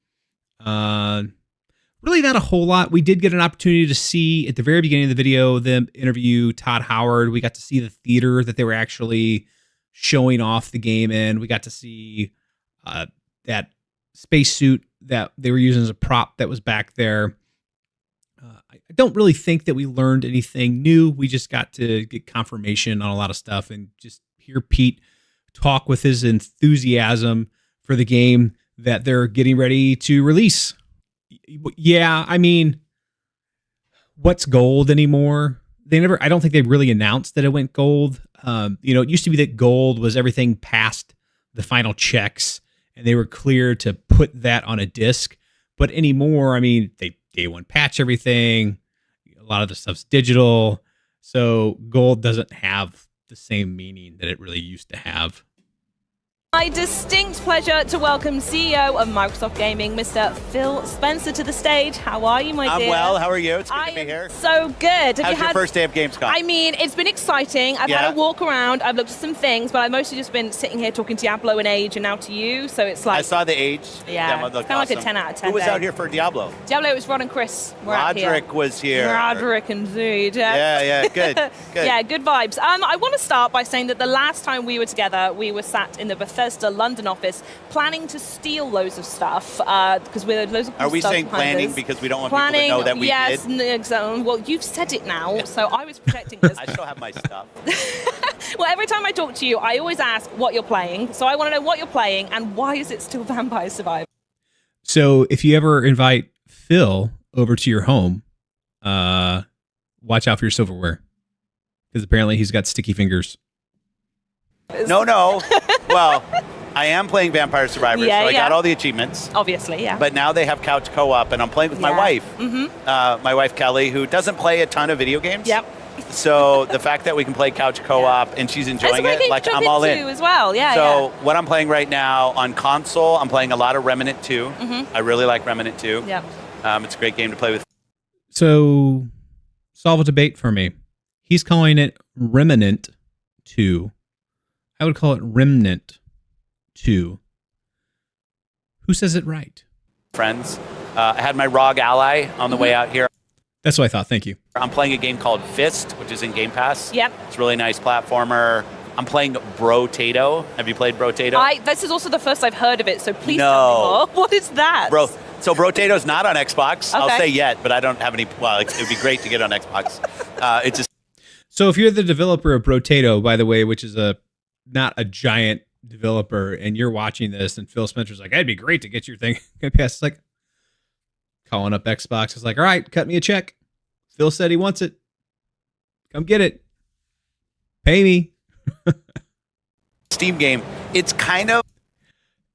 Really not a whole lot. We did get an opportunity to see at the very beginning of the video them interview Todd Howard. We got to see the theater that they were actually showing off the game in. We got to see that spacesuit that they were using as a prop that was back there. I don't really think that we learned anything new. We just got to get confirmation on a lot of stuff and just hear Pete talk with his enthusiasm for the game that they're getting ready to release. Yeah, I mean, what's gold anymore? I don't think they really announced that it went gold. It used to be that gold was everything past the final checks and they were clear to put that on a disc. But anymore, I mean, they day one patch everything. A lot of the stuff's digital. So gold doesn't have the same meaning that it really used to have. My distinct pleasure to welcome CEO of Microsoft Gaming, Mr. Phil Spencer, to the stage. How are you, my dear? I'm well. How are you? It's good to be here. So good. How's your first day of Gamescom? I mean, it's been exciting. I've had a walk around. I've looked at some things, but I've mostly just been sitting here talking Diablo and Age, and now to you. So it's like I saw the Age. Yeah, demo. it's kind of like a 10 out of 10. Who was out here for Diablo? Diablo, it was Rod and Chris. We're out here. Roderick was here. Roderick and Zood. Yeah, good. Yeah, good vibes. I want to start by saying that the last time we were together, we were sat in the Bethesda London office planning to steal loads of stuff because we're loads of cool Are we stuff saying planning us. Because we don't want people to know that we yes, did? Exactly. Well, you've said it now, so I was protecting this. I still have my stuff. Well, every time I talk to you, I always ask what you're playing. So I want to know what you're playing and why is it still Vampire Survivor? So if you ever invite Phil over to your home, watch out for your silverware because apparently he's got sticky fingers. No. Well, I am playing Vampire Survivor, so I got all the achievements. Obviously, yeah. But now they have couch co-op, and I'm playing with my wife. Mm-hmm. My wife, Kelly, who doesn't play a ton of video games. Yep. So the fact that we can play couch co-op and she's enjoying it, like I'm all in. As well. So what I'm playing right now on console, I'm playing a lot of Remnant 2. Mm-hmm. I really like Remnant 2. Yep. It's a great game to play with. So solve a debate for me. He's calling it Remnant 2. I would call it Remnant 2. Who says it right? Friends. I had my ROG ally on the way out here. That's what I thought. Thank you. I'm playing a game called Fist, which is in Game Pass. Yep. It's a really nice platformer. I'm playing Brotato. Have you played Brotato? This is also the first I've heard of it, so please tell me more. What is that? So Brotato's not on Xbox. Okay. I'll say yet, but I don't have any. Well, it would be great to get on Xbox. It's just. So if you're the developer of Brotato, by the way, which is not a giant developer, and you're watching this, and Phil Spencer's like, "It'd be great to get your thing." It's like calling up Xbox. It's like, "All right, cut me a check." Phil said he wants it. Come get it. Pay me. Steam game. It's kind of.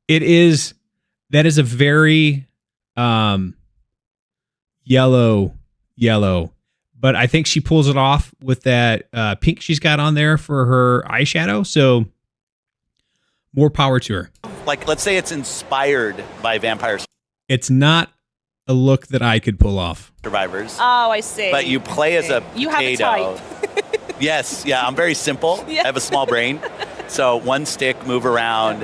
It is. That is a very yellow. But I think she pulls it off with that pink she's got on there for her eyeshadow. So more power to her. Like, let's say it's inspired by Vampire It's not a look that I could pull off. Survivors. Oh, I see. But you play as a You have a potato. type. Yes, yeah, I'm very simple. Yeah. I have a small brain. So one stick, move around.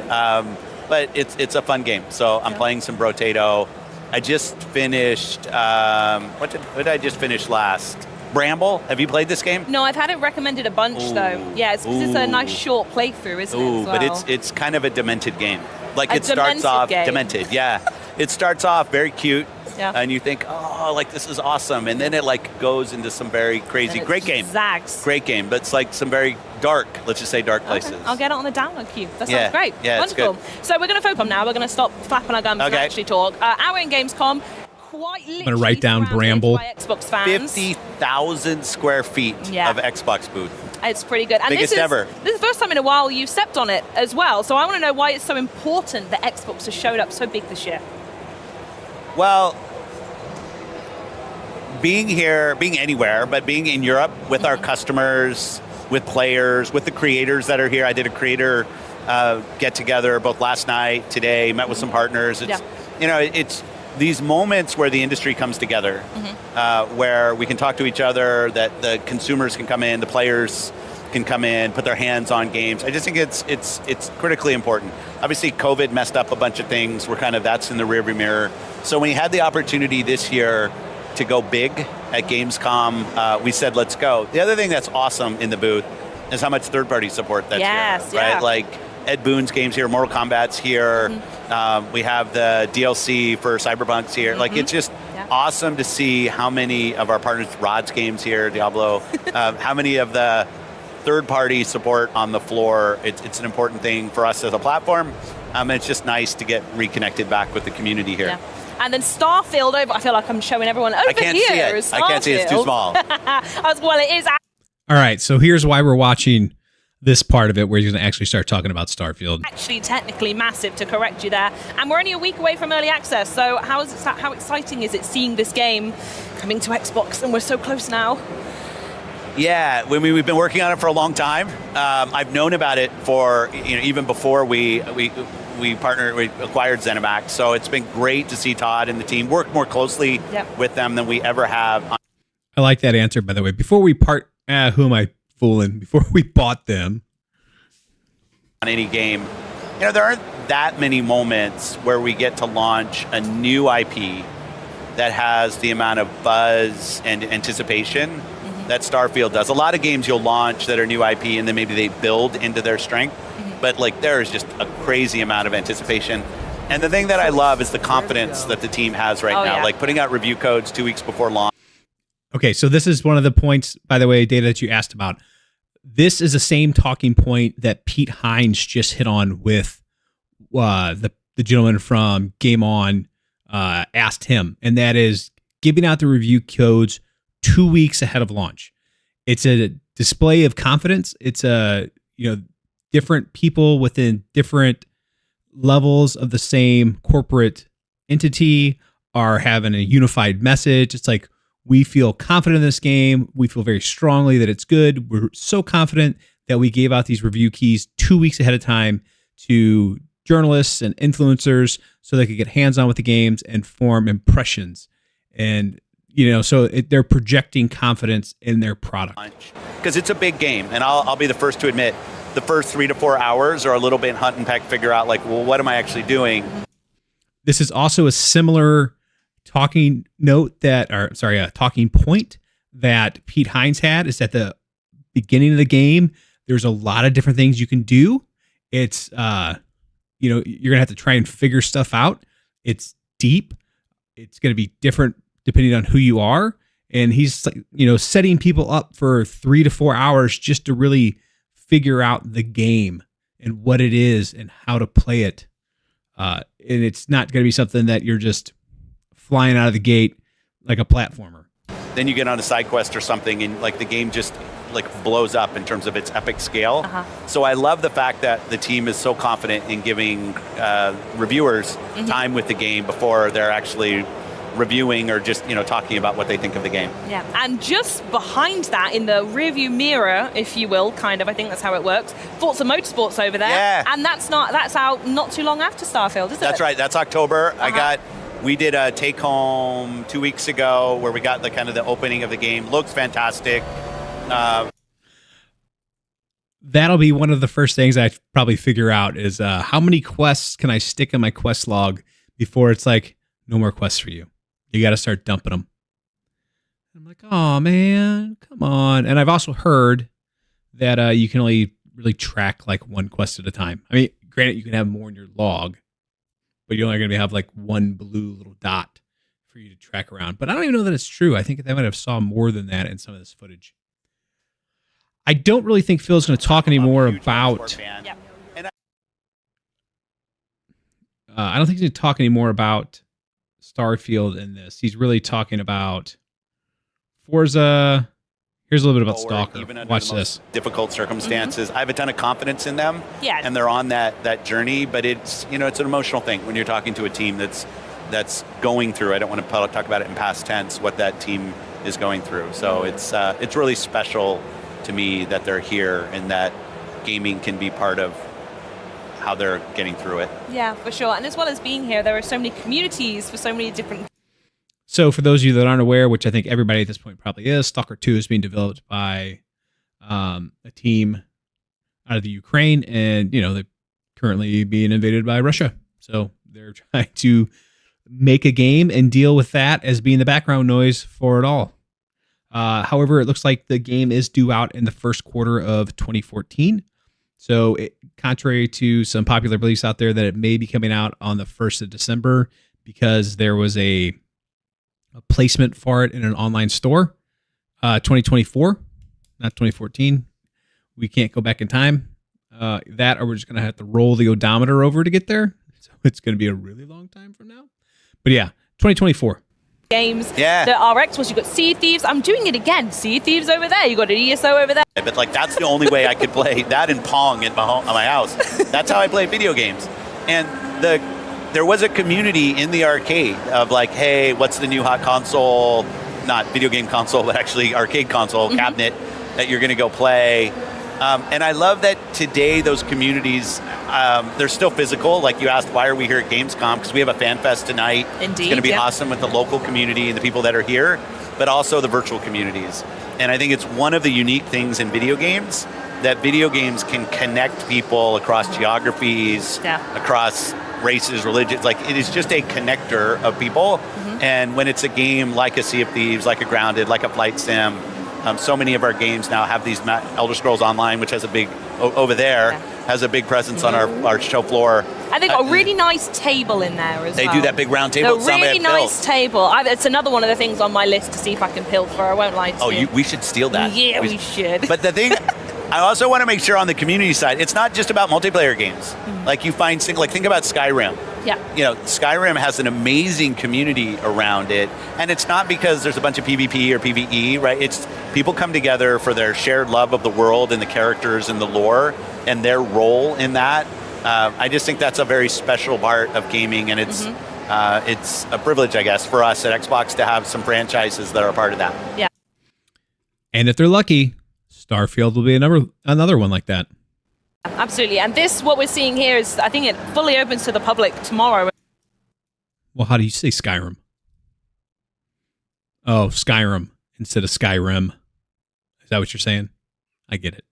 But it's a fun game. So I'm playing some Brotato. I just finished, what did I just finish last? Bramble. Have you played this game? No, I've had it recommended a bunch though. Yeah, it's because it's a nice short playthrough, isn't it? As well? But it's kind of a demented game. Like A it starts off game. demented. Yeah, it starts off very cute, Yeah. and you think, oh, like this is awesome, and then it like goes into some very crazy. And it Great game. zags. Great game, but it's like some very dark. Let's just say dark places. Okay. I'll get it on the download queue. That sounds Yeah. great. Yeah, it's Wonderful. So we're going to focus now. We're going to stop flapping our gums and Okay. actually talk. Our in Gamescom, quite literally gonna write down surrounded Bramble. by Xbox fans. 50,000 square feet Yeah. of Xbox booth. It's pretty good. And Biggest ever. This is the first time in a while you've stepped on it as well. So I want to know why it's so important that Xbox has showed up so big this year. Well, being here, being anywhere, but being in Europe with our customers, with players, with the creators that are here. I did a creator get together both last night, today, met with some partners. It's, it's these moments where the industry comes together, where we can talk to each other, that the consumers can come in, the players can come in, put their hands on games. I just think it's critically important. Obviously, COVID messed up a bunch of things. That's in the rearview mirror. So when we had the opportunity this year to go big at Gamescom, we said, let's go. The other thing that's awesome in the booth is how much third-party support that's here, right? Like Ed Boon's games here, Mortal Kombat's here. We have the DLC for Cyberpunk's here. Like it's just awesome to see how many of our partners, Rod's games here, Diablo, how many of the third-party support on the floor. It's an important thing for us as a platform. And it's just nice to get reconnected back with the community here. Yeah. And then Starfield over. I feel like I'm showing everyone over I can't here. see it. I can't see it. It's too small. Well, it is. All right, so here's why we're watching this part of it, where you're going to actually start talking about Starfield. Actually technically massive, to correct you there. And we're only a week away from early access, so how exciting is it seeing this game coming to Xbox, and we're so close now? Yeah, we've been working on it for a long time. I've known about it for even before we acquired ZeniMax. So it's been great to see Todd and the team work more closely with them than we ever have. I like that answer, by the way. Before we who am I fooling? Before we bought them on any game, there aren't that many moments where we get to launch a new IP that has the amount of buzz and anticipation that Starfield does. A lot of games you'll launch that are new IP and then maybe they build into their strength, but there is just a crazy amount of anticipation. And the thing that I love is the confidence that the team has right now, like putting out review codes 2 weeks before launch. Okay, so this is one of the points, by the way, Data, that you asked about. This is the same talking point that Pete Hines just hit on with the gentleman from Game On asked him, and that is giving out the review codes 2 weeks ahead of launch. It's a display of confidence. It's different people within different levels of the same corporate entity are having a unified message. It's like, we feel confident in this game. We feel very strongly that it's good. We're so confident that we gave out these review keys 2 weeks ahead of time to journalists and influencers so they could get hands-on with the games and form impressions. And so they're projecting confidence in their product. Because it's a big game, and I'll be the first to admit, the first 3 to 4 hours are a little bit hunt and peck, figure out what am I actually doing? This is also a similar talking point that Pete Hines had, is at the beginning of the game. There's a lot of different things you can do. It's, you're going to have to try and figure stuff out. It's deep. It's going to be different depending on who you are. And he's setting people up for 3 to 4 hours just to really figure out the game and what it is and how to play it. And it's not going to be something that you're just flying out of the gate like a platformer. Then you get on a side quest or something, and the game just blows up in terms of its epic scale. So I love the fact that the team is so confident in giving reviewers time with the game before they're actually reviewing or just talking about what they think of the game. Yeah, and just behind that, in the rearview mirror, if you will, I think that's how it works. Forza Motorsport's over there, and that's out not too long after Starfield, is it? That's right. That's October. We did a take home 2 weeks ago where we got the opening of the game. Looks fantastic. That'll be one of the first things I probably figure out is how many quests can I stick in my quest log before it's like, No more quests for you. You got to start dumping them. I'm like, oh man, come on. And I've also heard that you can only really track like one quest at a time. I mean, granted, you can have more in your log, but you're only going to have like one blue little dot for you to track around. But I don't even know that it's true. I think they might have saw more than that in some of this footage. I don't really think Phil's going to talk anymore about. I don't think he's going to talk anymore about Starfield in this. He's really talking about Forza. Here's a little bit about Stalker. Watch this. Difficult circumstances. I have a ton of confidence in them. Yeah. And they're on that journey, but it's it's an emotional thing when you're talking to a team that's going through. I don't want to talk about it in past tense, what that team is going through. So it's really special to me that they're here and that gaming can be part of how they're getting through it. Yeah, for sure. And as well as being here, there are so many communities for so many different. So for those of you that aren't aware, which I think everybody at this point probably is, Stalker 2 is being developed by a team out of the Ukraine, and they're currently being invaded by Russia. So they're trying to make a game and deal with that as being the background noise for it all. However, it looks like the game is due out in the first quarter of 2014. So contrary to some popular beliefs out there that it may be coming out on the 1st of December because there was a placement for it in an online store, 2024, not 2014. We can't go back in time. That or we're just going to have to roll the odometer over to get there. So it's going to be a really long time from now. But yeah, 2024. Games. Yeah. The RX ones, you got Sea Thieves. I'm doing it again. Sea Thieves over there. You got an ESO over there. But that's the only way I could play that and Pong at my house. That's how I play video games. And there was a community in the arcade of like, hey, what's the new hot console? Not video game console, but actually arcade console cabinet that you're going to go play. And I love that today those communities, they're still physical. Like you asked, why are we here at Gamescom? Because we have a fan fest tonight. Indeed, it's going to be awesome with the local community and the people that are here, but also the virtual communities. And I think it's one of the unique things in video games that video games can connect people across geographies, across races, religions. Like it is just a connector of people. And when it's a game like a Sea of Thieves, like a Grounded, like a Flight Sim, so many of our games now have these Elder Scrolls Online, which has a big, over there, has a big presence on our show floor. And they've got a really nice table in there as well. They do that big round table. A really nice table. It's another one of the things on my list to see if I can pilfer. I won't lie to you. We should steal that. Yeah, we should. But the thing, I also want to make sure on the community side, it's not just about multiplayer games. Like you find, like think about Skyrim. Yeah. Skyrim has an amazing community around it, and it's not because there's a bunch of PvP or PvE, right? It's people come together for their shared love of the world and the characters and the lore and their role in that. I just think that's a very special part of gaming, and it's a privilege, I guess, for us at Xbox to have some franchises that are a part of that. Yeah. And if they're lucky, Starfield will be another one like that. Absolutely. And this, what we're seeing here is, I think it fully opens to the public tomorrow. Well, how do you say Skyrim? Oh, Skyrim instead of Skyrim. Is that what you're saying? I get it.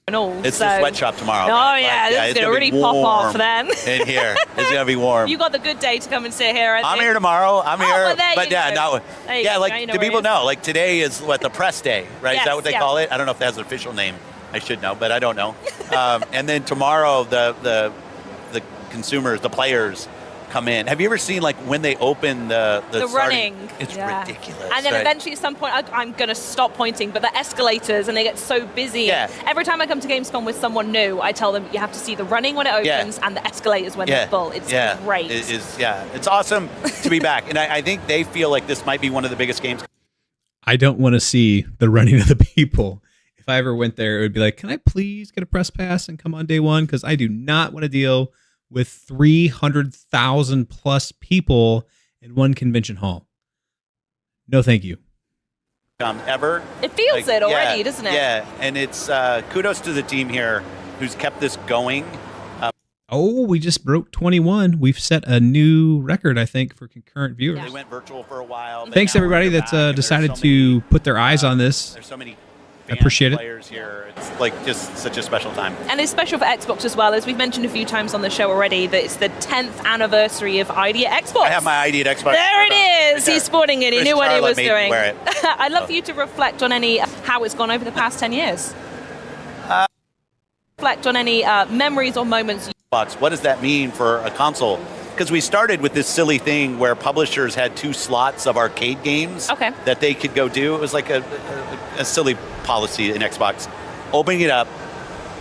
It's the sweatshop tomorrow. Oh, yeah. This is going to really pop off then. In here. It's going to be warm. You got the good day to come and sit here. I'm here tomorrow. I'm here. But do people know? Like today is the press day, right? Is that what they call it? I don't know if that has an official name. I should know, but I don't know. And then tomorrow, the consumers, the players, come in. Have you ever seen when they open the running? It's ridiculous. And then eventually, at some point, I'm going to stop pointing. But the escalators, and they get so busy. Yeah. Every time I come to Gamescom with someone new, I tell them you have to see the running when it opens and the escalators when they're full. It's great. It's awesome to be back, and I think they feel like this might be one of the biggest games. I don't want to see the running of the people. If I ever went there, it would be like, can I please get a press pass and come on day one? Because I do not want to deal with 300,000 plus people in one convention hall. No, thank you. Ever. It feels it already, doesn't it? Yeah, and it's kudos to the team here who's kept this going. We just broke 21. We've set a new record, I think, for concurrent viewers. They went virtual for a while. Thanks everybody that's decided to put their eyes on this. There's so many I appreciate it. Players here, it's like just such a special time. And it's special for Xbox as well, as we've mentioned a few times on the show already, that it's the 10th anniversary of ID at Xbox. I have my ID at Xbox. There it is. Right there. He's sporting it. He Chris knew what he Charlotte was made me doing. wear it. I'd love for you to reflect on how it's gone over the past 10 years. Reflect on any memories or moments. What does that mean for a console? Because we started with this silly thing where publishers had 2 slots of arcade games that they could go do. It was like a silly policy in Xbox. Opening it up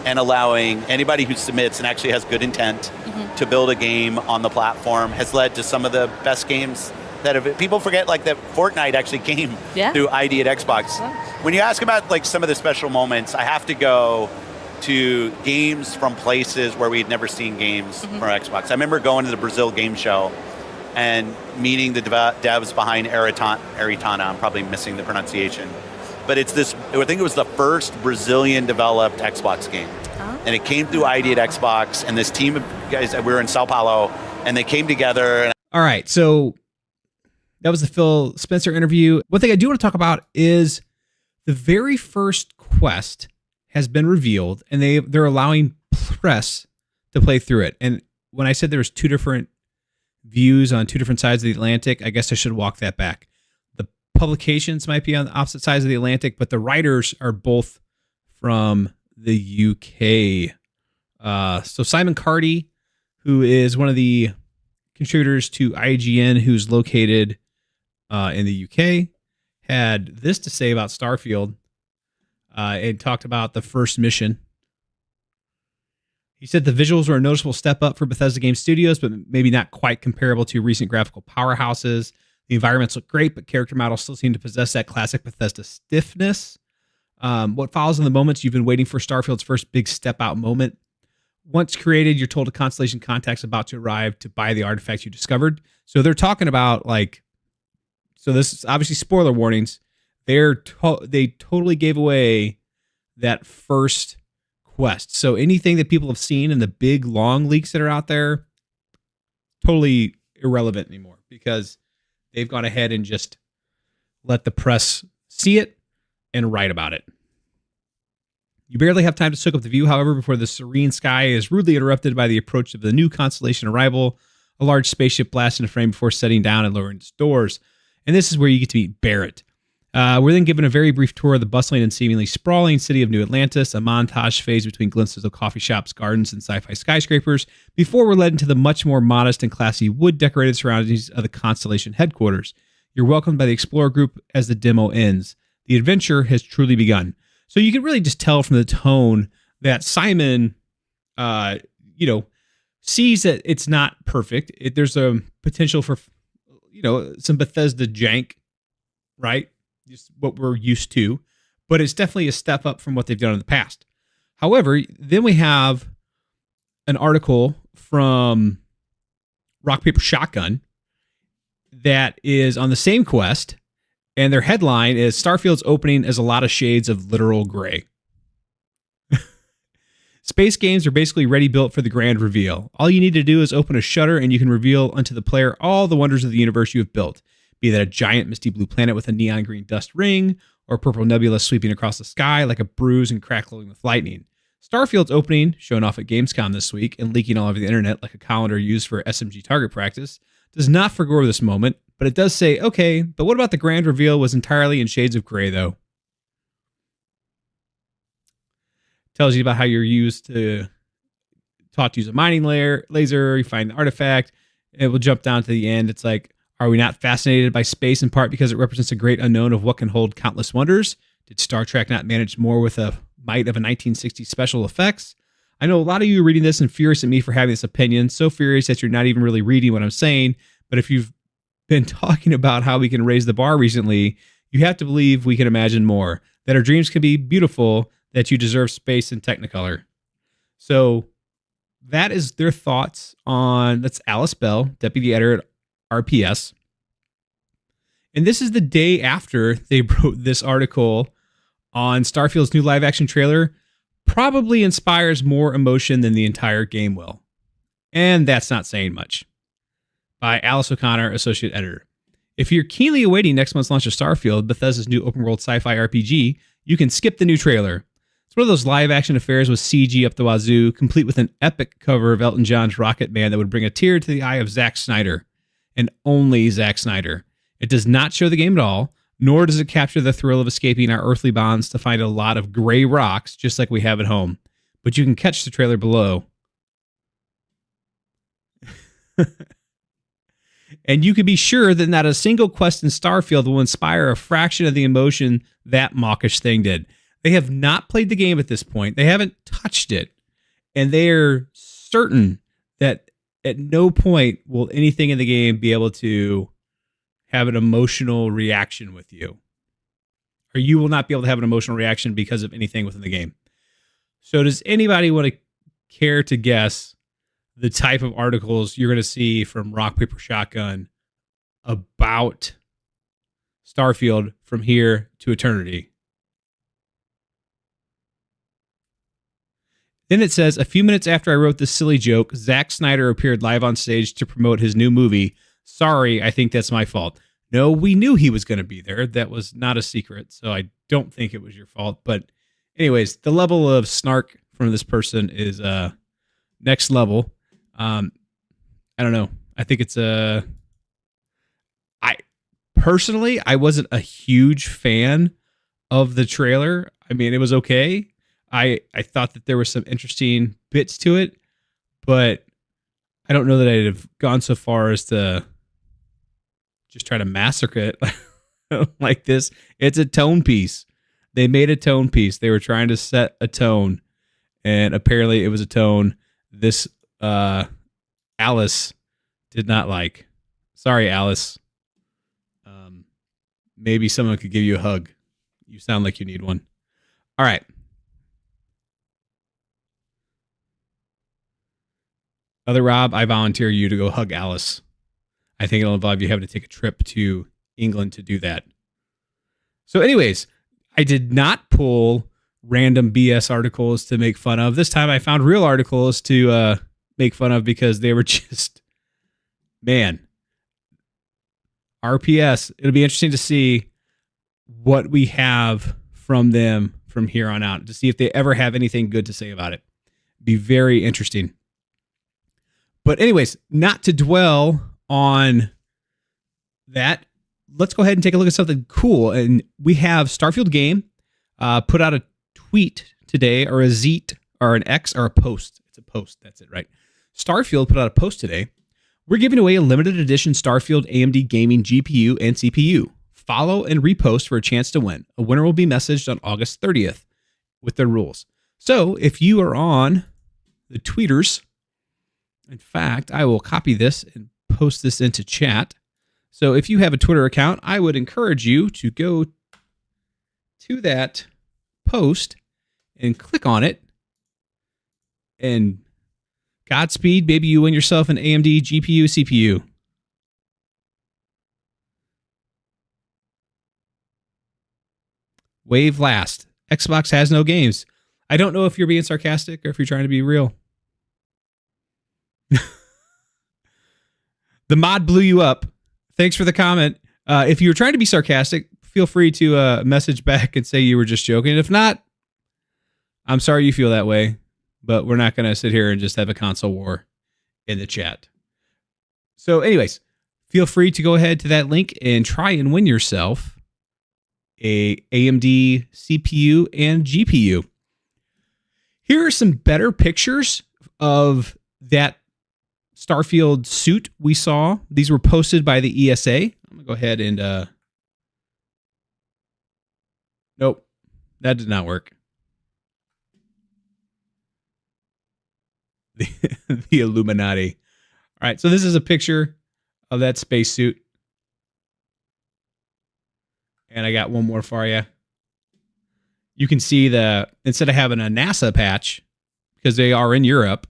and allowing anybody who submits and actually has good intent to build a game on the platform has led to some of the best games that have. People forget like that Fortnite actually came through ID at Xbox. When you ask about like some of the special moments, I have to go to games from places where we had never seen games from Xbox. I remember going to the Brazil game show and meeting the devs behind Aritana. I'm probably missing the pronunciation. But it's this, I think it was the first Brazilian developed Xbox game. And it came through ID at Xbox, and this team of guys, we were in Sao Paulo, and they came together. All right, so that was the Phil Spencer interview. One thing I do want to talk about is the very first quest has been revealed, and they're allowing press to play through it. And when I said there was 2 different views on 2 different sides of the Atlantic, I guess I should walk that back. The publications might be on the opposite sides of the Atlantic, but the writers are both from the UK. So Simon Cardy, who is one of the contributors to IGN, who's located in the UK, had this to say about Starfield. And talked about the first mission. He said the visuals were a noticeable step up for Bethesda Game Studios, but maybe not quite comparable to recent graphical powerhouses. The environments look great, but character models still seem to possess that classic Bethesda stiffness. What follows in the moments you've been waiting for Starfield's first big step out moment. Once created, you're told a Constellation contact's about to arrive to buy the artifacts you discovered. So they're talking about so this is obviously spoiler warnings. They totally gave away that first quest. So anything that people have seen in the big long leaks that are out there, totally irrelevant anymore because they've gone ahead and just let the press see it and write about it. You barely have time to soak up the view, however, before the serene sky is rudely interrupted by the approach of the new Constellation arrival. A large spaceship blasts into frame before setting down and lowering its doors. And this is where you get to meet Barrett. We're then given a very brief tour of the bustling and seemingly sprawling city of New Atlantis, a montage phase between glimpses of coffee shops, gardens, and sci-fi skyscrapers, before we're led into the much more modest and classy wood-decorated surroundings of the Constellation headquarters. You're welcomed by the Explorer group as the demo ends. The adventure has truly begun. So you can really just tell from the tone that Simon, sees that it's not perfect. There's a potential for, some Bethesda jank, right? Just what we're used to, but it's definitely a step up from what they've done in the past. However, then we have an article from Rock Paper Shotgun that is on the same quest, and their headline is Starfield's opening as a lot of shades of literal gray. Space games are basically ready built for the grand reveal. All you need to do is open a shutter and you can reveal unto the player all the wonders of the universe you have built. Be that a giant misty blue planet with a neon green dust ring, or a purple nebula sweeping across the sky like a bruise and crackling with lightning. Starfield's opening, shown off at Gamescom this week and leaking all over the internet like a calendar used for SMG target practice, does not forego this moment, but it does say, okay, but what about the grand reveal was entirely in shades of gray, though? Tells you about how you're taught to use a mining laser, you find the artifact, it will jump down to the end. It's like, are we not fascinated by space in part because it represents a great unknown of what can hold countless wonders? Did Star Trek not manage more with the might of a 1960s special effects? I know a lot of you are reading this and furious at me for having this opinion, so furious that you're not even really reading what I'm saying, but if you've been talking about how we can raise the bar recently, you have to believe we can imagine more, that our dreams can be beautiful, that you deserve space and Technicolor. So that is their thoughts on, that's Alice Bell, deputy editor at RPS. And this is the day after they wrote this article on Starfield's new live action trailer. Probably inspires more emotion than the entire game will. And that's not saying much. By Alice O'Connor, associate editor. If you're keenly awaiting next month's launch of Starfield, Bethesda's new open world sci-fi RPG, you can skip the new trailer. It's one of those live-action affairs with CG up the wazoo, complete with an epic cover of Elton John's Rocket Man that would bring a tear to the eye of Zack Snyder, and only Zack Snyder. It does not show the game at all, nor does it capture the thrill of escaping our earthly bonds to find a lot of gray rocks just like we have at home. But you can catch the trailer below. And you can be sure that not a single quest in Starfield will inspire a fraction of the emotion that mawkish thing did. They have not played the game at this point. They haven't touched it. And they are certain that at no point will anything in the game be able to have an emotional reaction with you. Or you will not be able to have an emotional reaction because of anything within the game. So does anybody want to care to guess the type of articles you're going to see from Rock, Paper, Shotgun about Starfield from here to eternity? Then it says, a few minutes after I wrote this silly joke, Zack Snyder appeared live on stage to promote his new movie. Sorry, I think that's my fault. No, we knew he was going to be there. That was not a secret, so I don't think it was your fault. But anyways, the level of snark from this person is next level. I don't know. I think it's I personally wasn't a huge fan of the trailer. I mean, it was okay. I thought that there were some interesting bits to it, but I don't know that I'd have gone so far as to just try to massacre it like this. It's a tone piece. They made a tone piece. They were trying to set a tone, and apparently it was a tone this Alice did not like. Sorry, Alice. Maybe someone could give you a hug. You sound like you need one. All right. Other Rob, I volunteer you to go hug Alice. I think it'll involve you having to take a trip to England to do that. So anyways, I did not pull random BS articles to make fun of. This time I found real articles to make fun of because they were just, man, RPS. It'll be interesting to see what we have from them from here on out, to see if they ever have anything good to say about it. Be very interesting. But anyways, not to dwell on that, let's go ahead and take a look at something cool. And we have Starfield Game put out a tweet today, or a zeet, or an X, or a post. It's a post. That's it, right? Starfield put out a post today. We're giving away a limited edition Starfield AMD gaming GPU and CPU. Follow and repost for a chance to win. A winner will be messaged on August 30th with the rules. So if you are on the tweeters, in fact, I will copy this and post this into chat. So if you have a Twitter account, I would encourage you to go to that post and click on it. And Godspeed, maybe you win yourself an AMD GPU, CPU. Wave last. Xbox has no games. I don't know if you're being sarcastic or if you're trying to be real. The mod blew you up. Thanks for the comment. If you were trying to be sarcastic, feel free to message back and say you were just joking. If not, I'm sorry you feel that way, but we're not going to sit here and just have a console war in the chat. So anyways, feel free to go ahead to that link and try and win yourself a AMD CPU and GPU. Here are some better pictures of that Starfield suit we saw. These were posted by the ESA. I'm going to go ahead and... Nope, that did not work. The Illuminati. All right, so this is a picture of that spacesuit. And I got one more for you. You can see instead of having a NASA patch, because they are in Europe,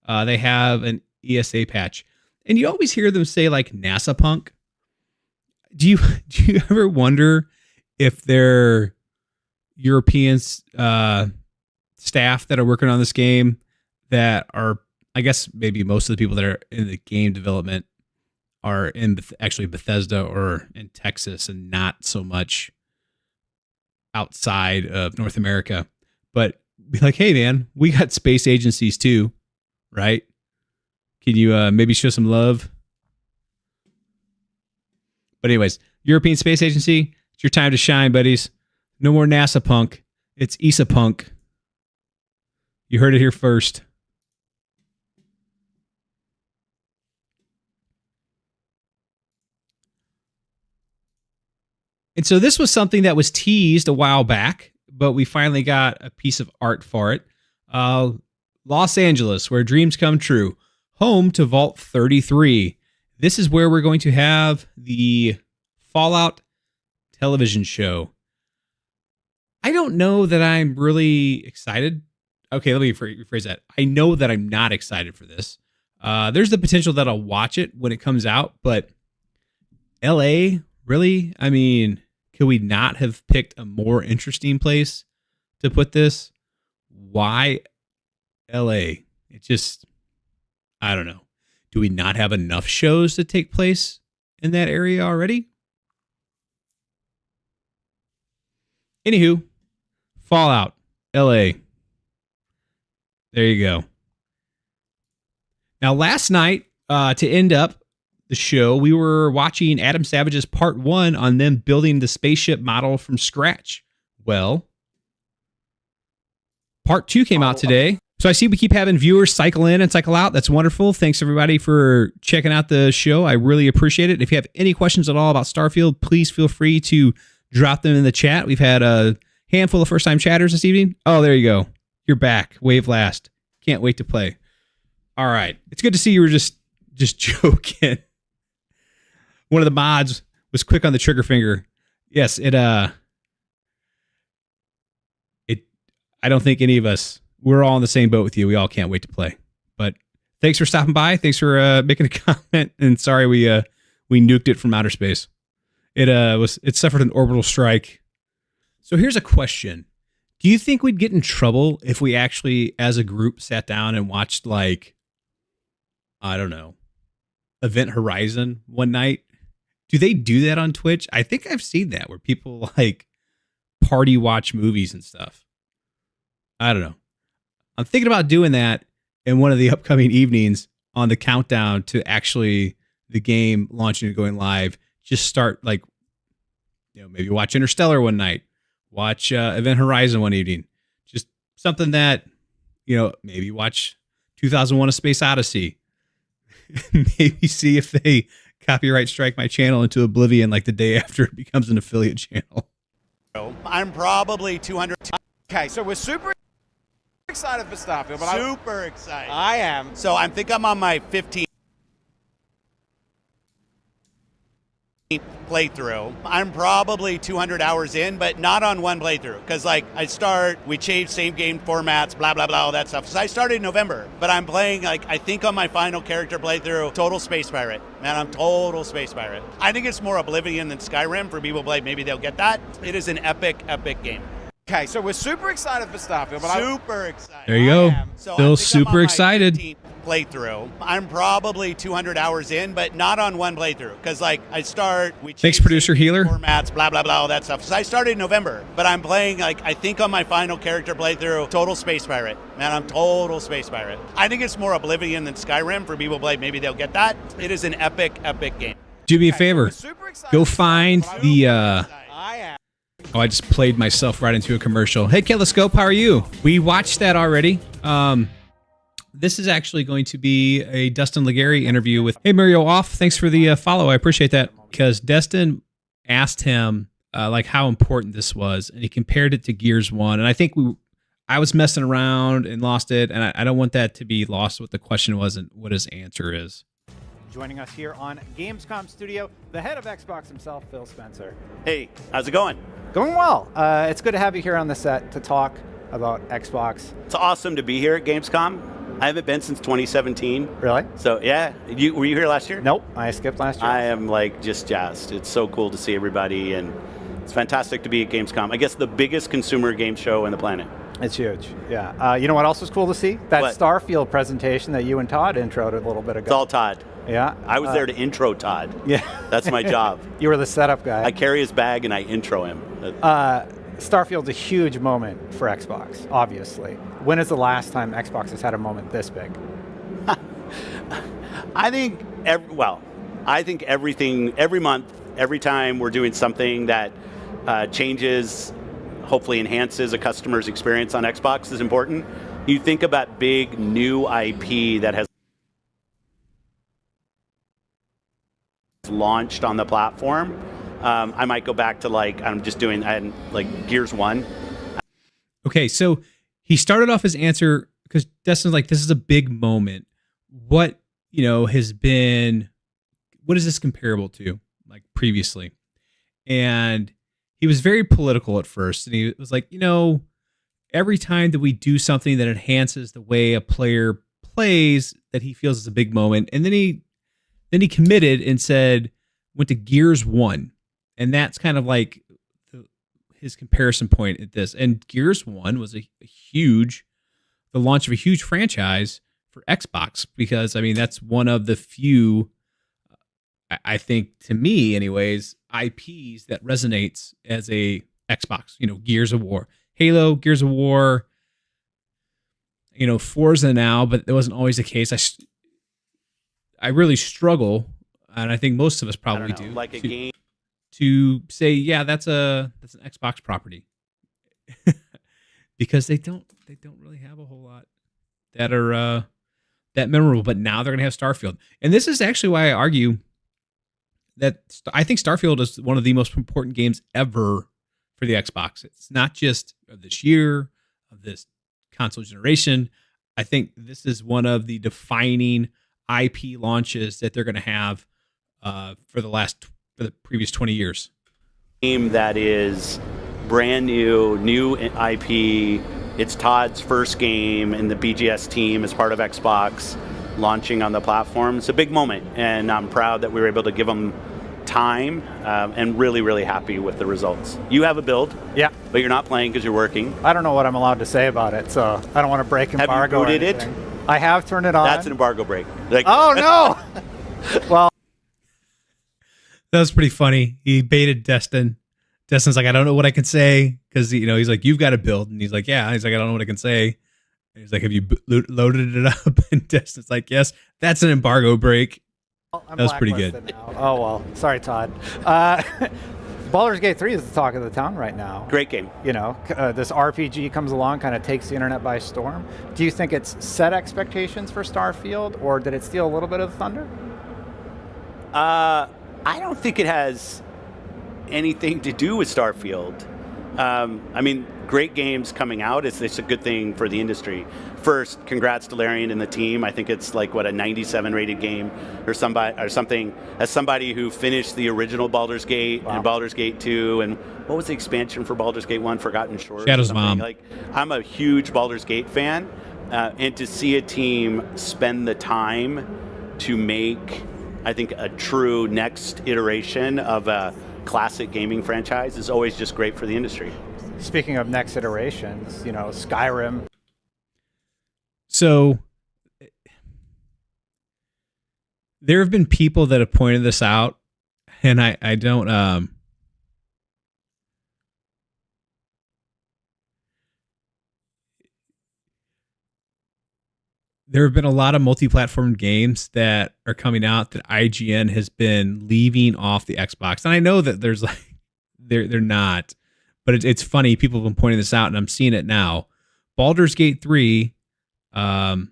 they have an ESA patch. And you always hear them say like NASA punk. Do you ever wonder if they're European staff that are working on this game that are, I guess maybe most of the people that are in the game development are in actually Bethesda or in Texas, and not so much outside of North America. But be like, hey, man, we got space agencies too, right? Can you maybe show some love? But anyways, European Space Agency, it's your time to shine, buddies. No more NASA punk. It's ESA punk. You heard it here first. And so this was something that was teased a while back, but we finally got a piece of art for it. Los Angeles, where dreams come true. Home to Vault 33. This is where we're going to have the Fallout television show. I don't know that I'm really excited. Okay, let me rephrase that. I know that I'm not excited for this. There's the potential that I'll watch it when it comes out, but LA, really? I mean, could we not have picked a more interesting place to put this? Why LA? It just, I don't know. Do we not have enough shows to take place in that area already? Anywho, Fallout, LA. There you go. Now, last night, to end up the show, we were watching Adam Savage's part 1 on them building the spaceship model from scratch. Well, part 2 came out today. So I see we keep having viewers cycle in and cycle out. That's wonderful. Thanks, everybody, for checking out the show. I really appreciate it. If you have any questions at all about Starfield, please feel free to drop them in the chat. We've had a handful of first-time chatters this evening. Oh, there you go. You're back. Wave last. Can't wait to play. All right. It's good to see you were just joking. One of the mods was quick on the trigger finger. Yes, I don't think any of us, we're all in the same boat with you. We all can't wait to play. But thanks for stopping by. Thanks for making a comment. And sorry we nuked it from outer space. It suffered an orbital strike. So here's a question. Do you think we'd get in trouble if we actually, as a group, sat down and watched, like, I don't know, Event Horizon one night? Do they do that on Twitch? I think I've seen that where people, like, party watch movies and stuff. I don't know. I'm thinking about doing that in one of the upcoming evenings on the countdown to actually the game launching and going live. Just start, like, maybe watch Interstellar one night. Watch Event Horizon one evening. Just something that, maybe watch 2001: A Space Odyssey. Maybe see if they copyright strike my channel into oblivion like the day after it becomes an affiliate channel. I'm probably 200. Okay, so we're super excited for Starfield. But Super excited. I am. So I think I'm on my 15th playthrough. I'm probably 200 hours in, but not on one playthrough. Because, we change same game formats, blah, blah, blah, all that stuff. So I started in November, but I'm playing, I think on my final character playthrough, total space pirate. Man, I'm total space pirate. I think it's more Oblivion than Skyrim. For people who play, maybe they'll get that. It is an epic, epic game. Okay, so we're super excited for Starfield. But Super excited. There you go. So Still super excited. 15th playthrough. I'm probably 200 hours in, but not on one playthrough. Because, we Thanks, change Producer same game Healer. formats, blah, blah, blah, all that stuff. So I started in November, but I'm playing, I think on my final character playthrough, total space pirate. Man, I'm total space pirate. I think it's more Oblivion than Skyrim. For people who play, maybe they'll get that. It is an epic, epic game. Do me a favor. Go find the... I am. Oh, I just played myself right into a commercial. Hey, Telescope, how are you? We watched that already. This is actually going to be a Dustin Legary interview with... Hey, Mario Off, thanks for the follow. I appreciate that. Because Destin asked him how important this was, and he compared it to Gears 1. And I think I was messing around and lost it, and I don't want that to be lost what the question was and what his answer is. Joining us here on Gamescom Studio, the head of Xbox himself, Phil Spencer. Hey, how's it going? Going well. It's good to have you here on the set to talk about Xbox. It's awesome to be here at Gamescom. I haven't been since 2017. Really? So, yeah. Were you here last year? Nope, I skipped last year. I am, just jazzed. It's so cool to see everybody, and it's fantastic to be at Gamescom. I guess the biggest consumer game show on the planet. It's huge, yeah. You know what else was cool to see? That What? Starfield presentation that you and Todd introed a little bit ago. It's all Todd. Yeah. I was there to intro Todd. Yeah. That's my job. You were the setup guy. I carry his bag and I intro him. Starfield's a huge moment for Xbox, obviously. When is the last time Xbox has had a moment this big? I think, everything, every month, every time we're doing something that changes, hopefully enhances a customer's experience on Xbox is important. You think about big new IP that has launched on the platform. I might go back to Gears 1. Okay, so he started off his answer because Destin's like, this is a big moment. What, has been, what is this comparable to, like, previously? And he was very political at first, and he was like, every time that we do something that enhances the way a player plays, that he feels is a big moment. And then he committed and went to Gears 1. And that's kind of like his comparison point at this. And Gears 1 was the launch of a huge franchise for Xbox, because, that's one of the few, I think, to me anyways, IPs that resonates as a Xbox, Gears of War, Halo, Gears of War, Forza now, but that wasn't always the case. I really struggle, and I think most of us probably do, like a game to say, yeah, that's an Xbox property, because they don't really have a whole lot that are that memorable. But now they're gonna have Starfield, and this is actually why I argue that I think Starfield is one of the most important games ever for the Xbox. It's not just of this year, of this console generation. I think this is one of the defining IP launches that they're going to have for the previous 20 years. Game that is brand new IP. It's Todd's first game in the BGS team as part of Xbox launching on the platform. It's a big moment, and I'm proud that we were able to give them time, and really, really happy with the results. You have a build, yeah, but you're not playing because you're working. I don't know what I'm allowed to say about it, so I don't want to break embargo. Have you booted it? I have turned it on. That's an embargo break. Oh no! Well, that was pretty funny. He baited Destin. Destin's like, I don't know what I can say, because he's like, you've got to build, and he's like, yeah. He's like, I don't know what I can say. And he's like, have you loaded it up? And Destin's like, yes. That's an embargo break. I'm that was pretty good. Now. Oh well, sorry, Todd. Baldur's Gate 3 is the talk of the town right now. Great game. This RPG comes along, kind of takes the internet by storm. Do you think it's set expectations for Starfield, or did it steal a little bit of the thunder? I don't think it has anything to do with Starfield. Great games coming out. It's a good thing for the industry. First, congrats to Larian and the team. I think it's like a 97 rated game or something. As somebody who finished the original Baldur's Gate and Baldur's Gate 2, and what was the expansion for Baldur's Gate 1? Forgotten Shores. Shadow's Mom. I'm a huge Baldur's Gate fan, and to see a team spend the time to make, I think, a true next iteration of a classic gaming franchise is always just great for the industry. Speaking of next iterations, Skyrim. So there have been people that have pointed this out, and I don't there have been a lot of multi-platform games that are coming out that IGN has been leaving off the Xbox. And I know that there's they're not, but it's funny. People have been pointing this out, and I'm seeing it now. Baldur's Gate 3, it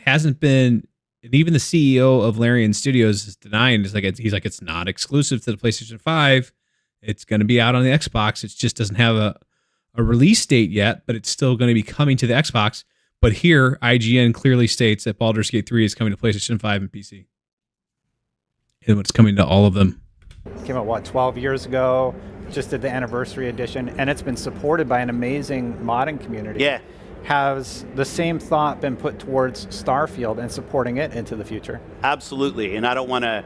hasn't been, and even the CEO of Larian Studios is denying. He's like, it's not exclusive to the PlayStation 5. It's going to be out on the Xbox. It just doesn't have a release date yet, but it's still going to be coming to the Xbox. But here, IGN clearly states that Baldur's Gate 3 is coming to PlayStation 5 and PC. And it's coming to all of them. Came out, 12 years ago? Just did the anniversary edition, and it's been supported by an amazing modding community. Yeah. Has the same thought been put towards Starfield and supporting it into the future? Absolutely, and I don't want to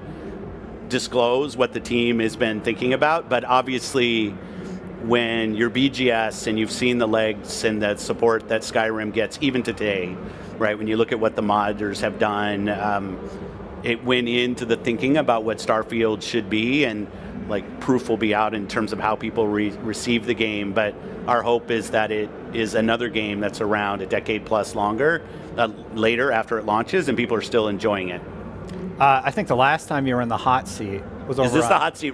disclose what the team has been thinking about, but obviously when you're BGS and you've seen the legs and the support that Skyrim gets even today, right? When you look at what the modders have done, it went into the thinking about what Starfield should be, and like proof will be out in terms of how people receive the game, but our hope is that it is another game that's around a decade plus longer, later after it launches, and people are still enjoying it. I think the last time you were in the hot seat was over. Is this the hot seat?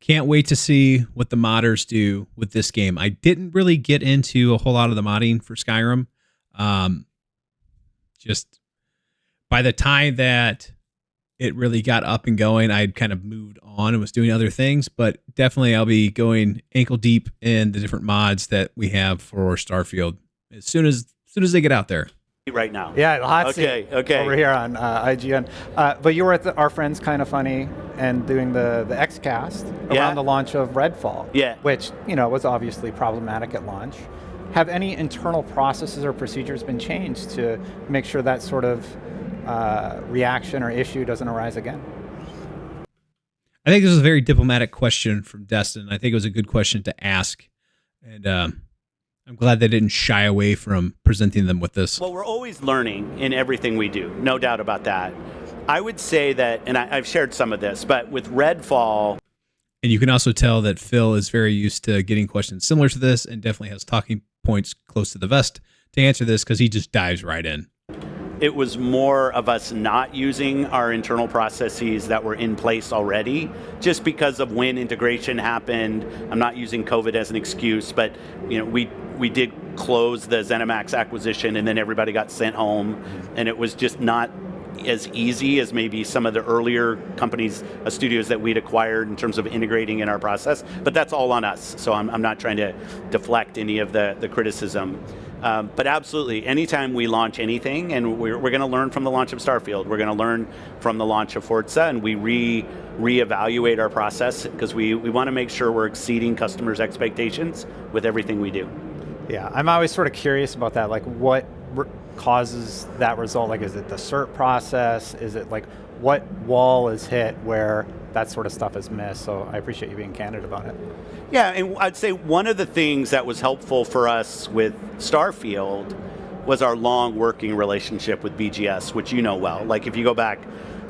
Can't wait to see what the modders do with this game. I didn't really get into a whole lot of the modding for Skyrim. Just by the time that it really got up and going, I'd kind of moved on and was doing other things, but definitely I'll be going ankle deep in the different mods that we have for Starfield as soon as they get out there. Right now. Yeah, the hot seat okay. over here on IGN. But you were at our friends Kind of Funny and doing the XCast around the launch of Redfall, which was obviously problematic at launch. Have any internal processes or procedures been changed to make sure that sort of reaction or issue doesn't arise again? I think this is a very diplomatic question from Destin. I think it was a good question to ask, and I'm glad they didn't shy away from presenting them with this. Well, we're always learning in everything we do, no doubt about that. I would say that, and I've shared some of this, but with Redfall... And you can also tell that Phil is very used to getting questions similar to this and definitely has talking points close to the vest to answer this because he just dives right in. It was more of us not using our internal processes that were in place already, just because of when integration happened. I'm not using COVID as an excuse, but we did close the ZeniMax acquisition, and then everybody got sent home, and it was just not as easy as maybe some of the earlier companies, studios that we'd acquired in terms of integrating in our process. But that's all on us, so I'm not trying to deflect any of the criticism. But absolutely, anytime we launch anything, and we're going to learn from the launch of Starfield, we're going to learn from the launch of Forza, and we reevaluate our process because we want to make sure we're exceeding customers' expectations with everything we do. Yeah, I'm always sort of curious about that, like what causes that result? Like, is it the cert process? Is it like what wall is hit where that sort of stuff is missed? So I appreciate you being candid about it. Yeah, and I'd say one of the things that was helpful for us with Starfield was our long working relationship with BGS, which you know well. Like if you go back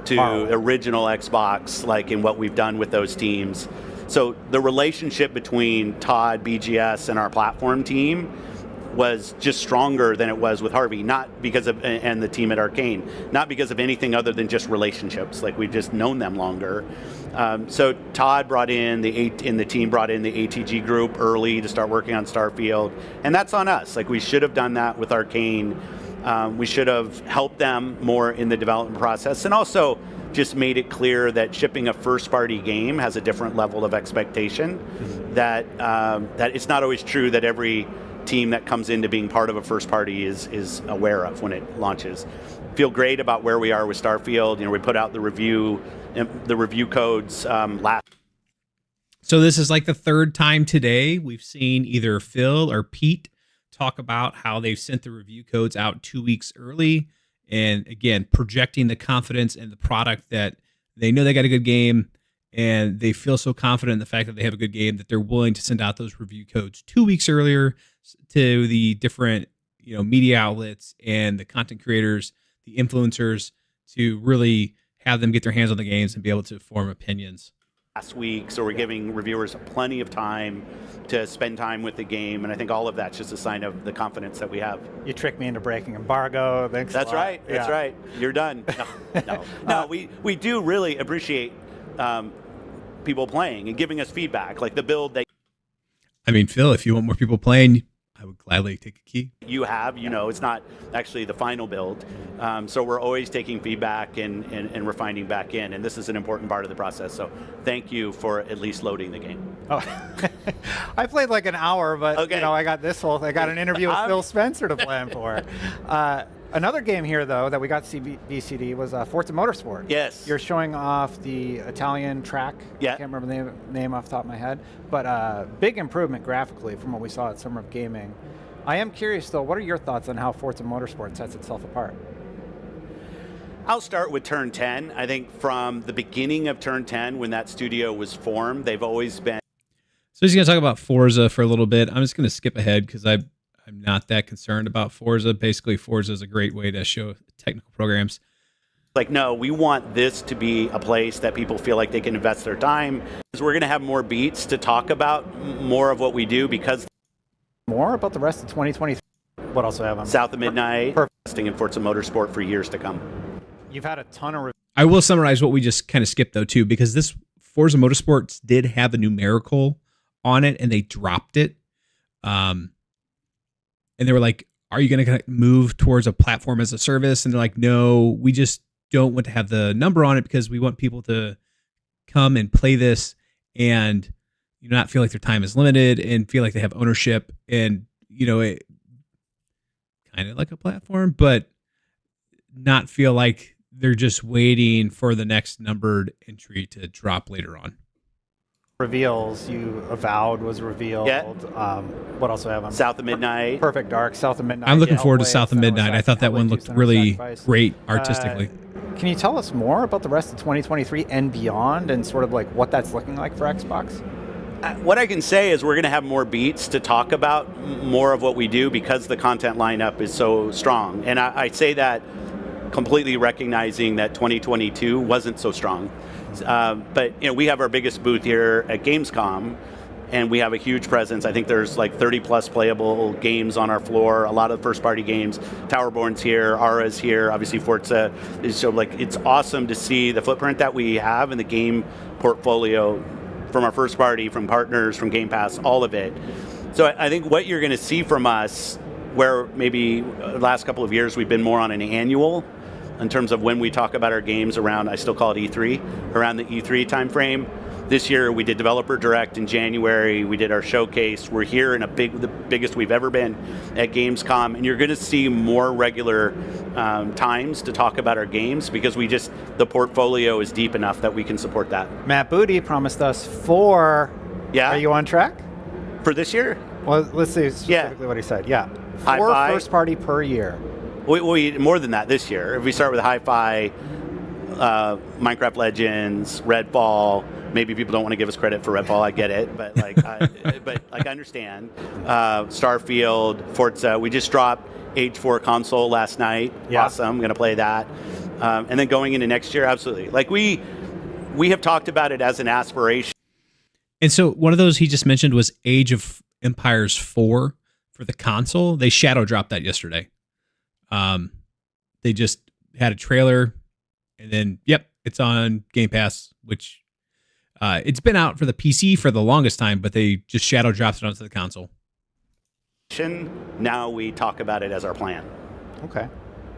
to original Xbox, like in what we've done with those teams. So the relationship between Todd, BGS, and our platform team was just stronger than it was with Harvey, not because of, and the team at Arcane, not because of anything other than just relationships. Like we've just known them longer. So Todd brought in the team brought in the ATG group early to start working on Starfield, and that's on us. Like we should have done that with Arcane. We should have helped them more in the development process, and also just made it clear that shipping a first-party game has a different level of expectation. That it's not always true that every team that comes into being part of a first party is aware of when it launches. Feel great about where we are with Starfield. We put out the review codes last. So this is like the third time today we've seen either Phil or Pete talk about how they've sent the review codes out 2 weeks early, and again projecting the confidence in the product that they know they got a good game. And they feel so confident in the fact that they have a good game that they're willing to send out those review codes 2 weeks earlier to the different, media outlets and the content creators, the influencers, to really have them get their hands on the games and be able to form opinions. Last week, so we're giving reviewers plenty of time to spend time with the game, and I think all of that's just a sign of the confidence that we have. You tricked me into breaking embargo. Thanks. That's right. Yeah. That's right. You're done. No. We do really appreciate people playing and giving us feedback, like the build that. I mean, Phil, if you want more people playing, I would gladly take a key. You have, it's not actually the final build. So we're always taking feedback and refining back in, and this is an important part of the process. So thank you for at least loading the game. Oh, I played like an hour, but okay. I got an interview with Phil Spencer to plan for. Another game here, though, that we got BCD was Forza Motorsport. Yes. You're showing off the Italian track. Yeah. I can't remember the name off the top of my head. But big improvement graphically from what we saw at Summer of Gaming. I am curious, though, what are your thoughts on how Forza Motorsport sets itself apart? I'll start with Turn 10. I think from the beginning of Turn 10, when that studio was formed, they've always been... So he's going to talk about Forza for a little bit. I'm just going to skip ahead because I'm not that concerned about Forza. Basically, Forza is a great way to show technical programs. Like, no, we want this to be a place that people feel like they can invest their time. We're going to have more beats to talk about more of what we do because... More about the rest of 2023. What else do I have on? South of Midnight, investing in Forza Motorsport for years to come. You've had a ton of... I will summarize what we just kind of skipped, though, too, because this Forza Motorsports did have a numerical on it, and they dropped it. And they were like, are you going to move towards a platform as a service? And they're like, no, we just don't want to have the number on it because we want people to come and play this and not feel like their time is limited and feel like they have ownership and, it kind of like a platform, but not feel like they're just waiting for the next numbered entry to drop later on. Reveals you Avowed was revealed. Yeah. What else do I have on? South of Midnight. Perfect Dark, South of Midnight. I'm looking forward to South of Midnight. I thought that one looked really great artistically. Can you tell us more about the rest of 2023 and beyond and sort of like what that's looking like for Xbox? What I can say is we're going to have more beats to talk about more of what we do because the content lineup is so strong. And I say that completely recognizing that 2022 wasn't so strong. But we have our biggest booth here at Gamescom, and we have a huge presence. I think there's like 30 plus playable games on our floor, a lot of first-party games. Towerborn's here, Ara's here, obviously Forza. So it's awesome to see the footprint that we have in the game portfolio from our first party, from partners, from Game Pass, all of it. So I think what you're going to see from us, where maybe the last couple of years we've been more on an annual in terms of when we talk about our games around, I still call it E3, around the E3 timeframe. This year we did Developer Direct in January, we did our showcase. We're here in the biggest we've ever been at Gamescom, and you're going to see more regular times to talk about our games because the portfolio is deep enough that we can support that. Matt Booty promised us 4. Yeah. Are you on track? For this year? Well, let's see specifically what he said. Yeah. 4 first party per year. We more than that this year. If we start with Hi-Fi, Minecraft Legends, Redfall. Maybe people don't want to give us credit for Redfall. I get it, but I understand. Starfield, Forza. We just dropped Age 4 console last night. Yeah. Awesome. I'm going to play that. And then going into next year, absolutely. We have talked about it as an aspiration. And so one of those he just mentioned was Age of Empires 4 for the console. They shadow dropped that yesterday. They just had a trailer, and then it's on Game Pass, which it's been out for the PC for the longest time, but they just shadow dropped it onto the console. Now we talk about it as our plan. Okay,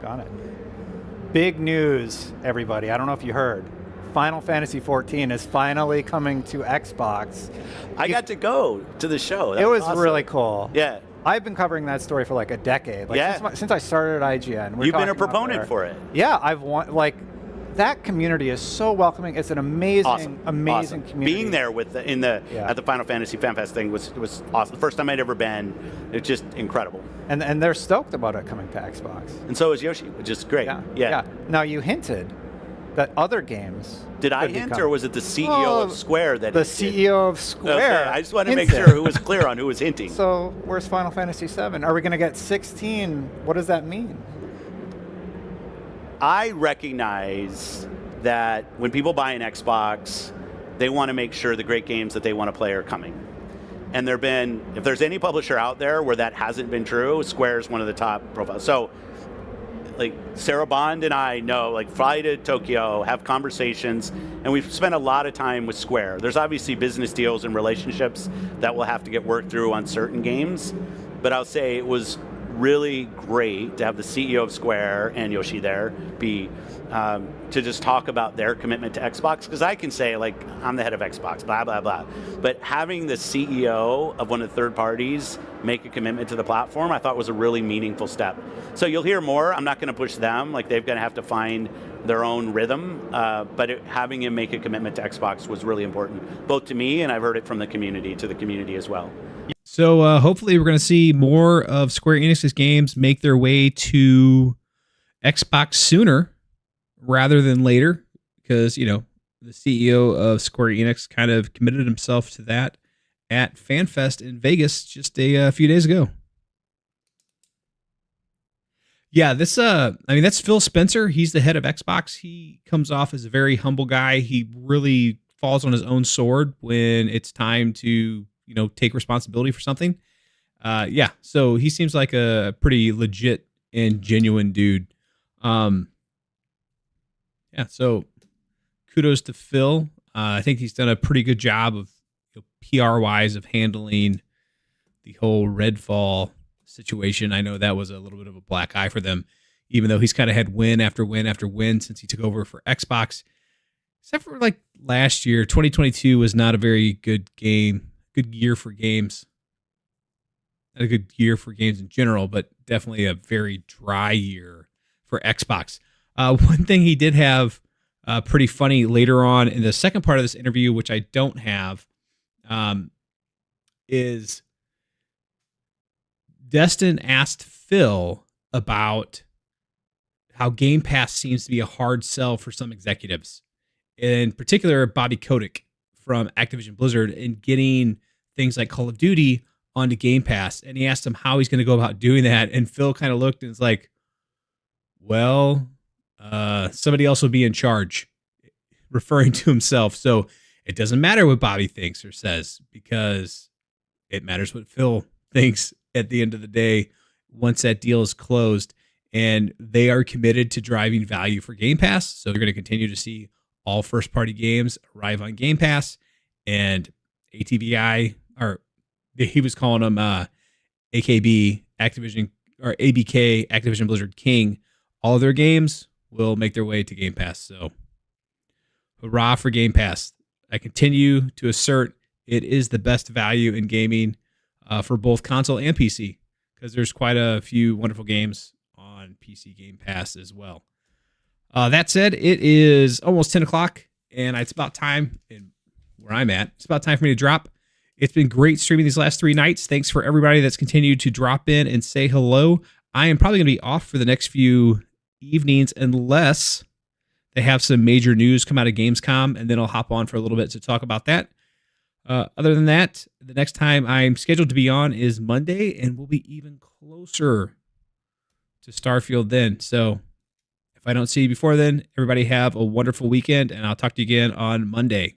got it. Big news, everybody. I don't know if you heard. Final Fantasy XIV is finally coming to Xbox. I got to go to the show. It was awesome. Really cool. Yeah. I've been covering that story for like a decade. Since I started at IGN. You've been a proponent for it. Yeah, that community is so welcoming. It's an amazing community. Being there at the Final Fantasy Fan Fest thing was awesome. The first time I'd ever been. It's just incredible. And they're stoked about it coming to Xbox. And so is Yoshi, which is great. Yeah. Now you hinted that other games. Did I hint, or was it the CEO of Square that? The CEO of Square. Okay, I just wanted to make sure who was clear on who was hinting. So where's Final Fantasy VII? Are we going to get 16? What does that mean? I recognize that when people buy an Xbox, they want to make sure the great games that they want to play are coming. And if there's any publisher out there where that hasn't been true, Square is one of the top profiles. So Sarah Bond and I know, fly to Tokyo, have conversations, and we've spent a lot of time with Square. There's obviously business deals and relationships that will have to get worked through on certain games, but I'll say it was really great to have the CEO of Square and Yoshi there to just talk about their commitment to Xbox, because I can say I'm the head of Xbox, blah blah blah, but having the CEO of one of the third parties make a commitment to the platform, I thought was a really meaningful step. So you'll hear more. I'm not going to push them, they're going to have to find their own rhythm, but having him make a commitment to Xbox was really important, both to me, and I've heard it from the community to the community as well. So hopefully we're going to see more of Square Enix's games make their way to Xbox sooner rather than later, because, the CEO of Square Enix kind of committed himself to that at FanFest in Vegas just a few days ago. Yeah, this I mean that's Phil Spencer. He's the head of Xbox. He comes off as a very humble guy. He really falls on his own sword when it's time to, take responsibility for something. Yeah, so he seems like a pretty legit and genuine dude. Yeah, so kudos to Phil. I think he's done a pretty good job of PR wise of handling the whole Redfall situation. I know that was a little bit of a black eye for them, even though he's kind of had win after win after win since he took over for Xbox. Except for like last year, 2022 was not a very good year for games. Not a good year for games in general, but definitely a very dry year for Xbox. One thing he did have pretty funny later on in the second part of this interview, which I don't have, is Destin asked Phil about how Game Pass seems to be a hard sell for some executives, in particular Bobby Kotick from Activision Blizzard, and getting things like Call of Duty onto Game Pass. And he asked him how he's going to go about doing that. And Phil kind of looked and was like, well, somebody else will be in charge, referring to himself. So it doesn't matter what Bobby thinks or says, because it matters what Phil thinks at the end of the day once that deal is closed. And they are committed to driving value for Game Pass. So they're going to continue to see all first-party games arrive on Game Pass. And ATVI, or he was calling them AKB, Activision, or ABK, Activision Blizzard King. All of their games will make their way to Game Pass. So hurrah for Game Pass. I continue to assert it is the best value in gaming for both console and PC, because there's quite a few wonderful games on PC Game Pass as well. That said, it is almost 10 o'clock, and it's about time, and where I'm at, it's about time for me to drop. It's been great streaming these last 3 nights. Thanks for everybody that's continued to drop in and say hello. I am probably going to be off for the next few evenings unless they have some major news come out of Gamescom, and then I'll hop on for a little bit to talk about that. Other than that, the next time I'm scheduled to be on is Monday, and we'll be even closer to Starfield then. So if I don't see you before then, everybody have a wonderful weekend, and I'll talk to you again on Monday.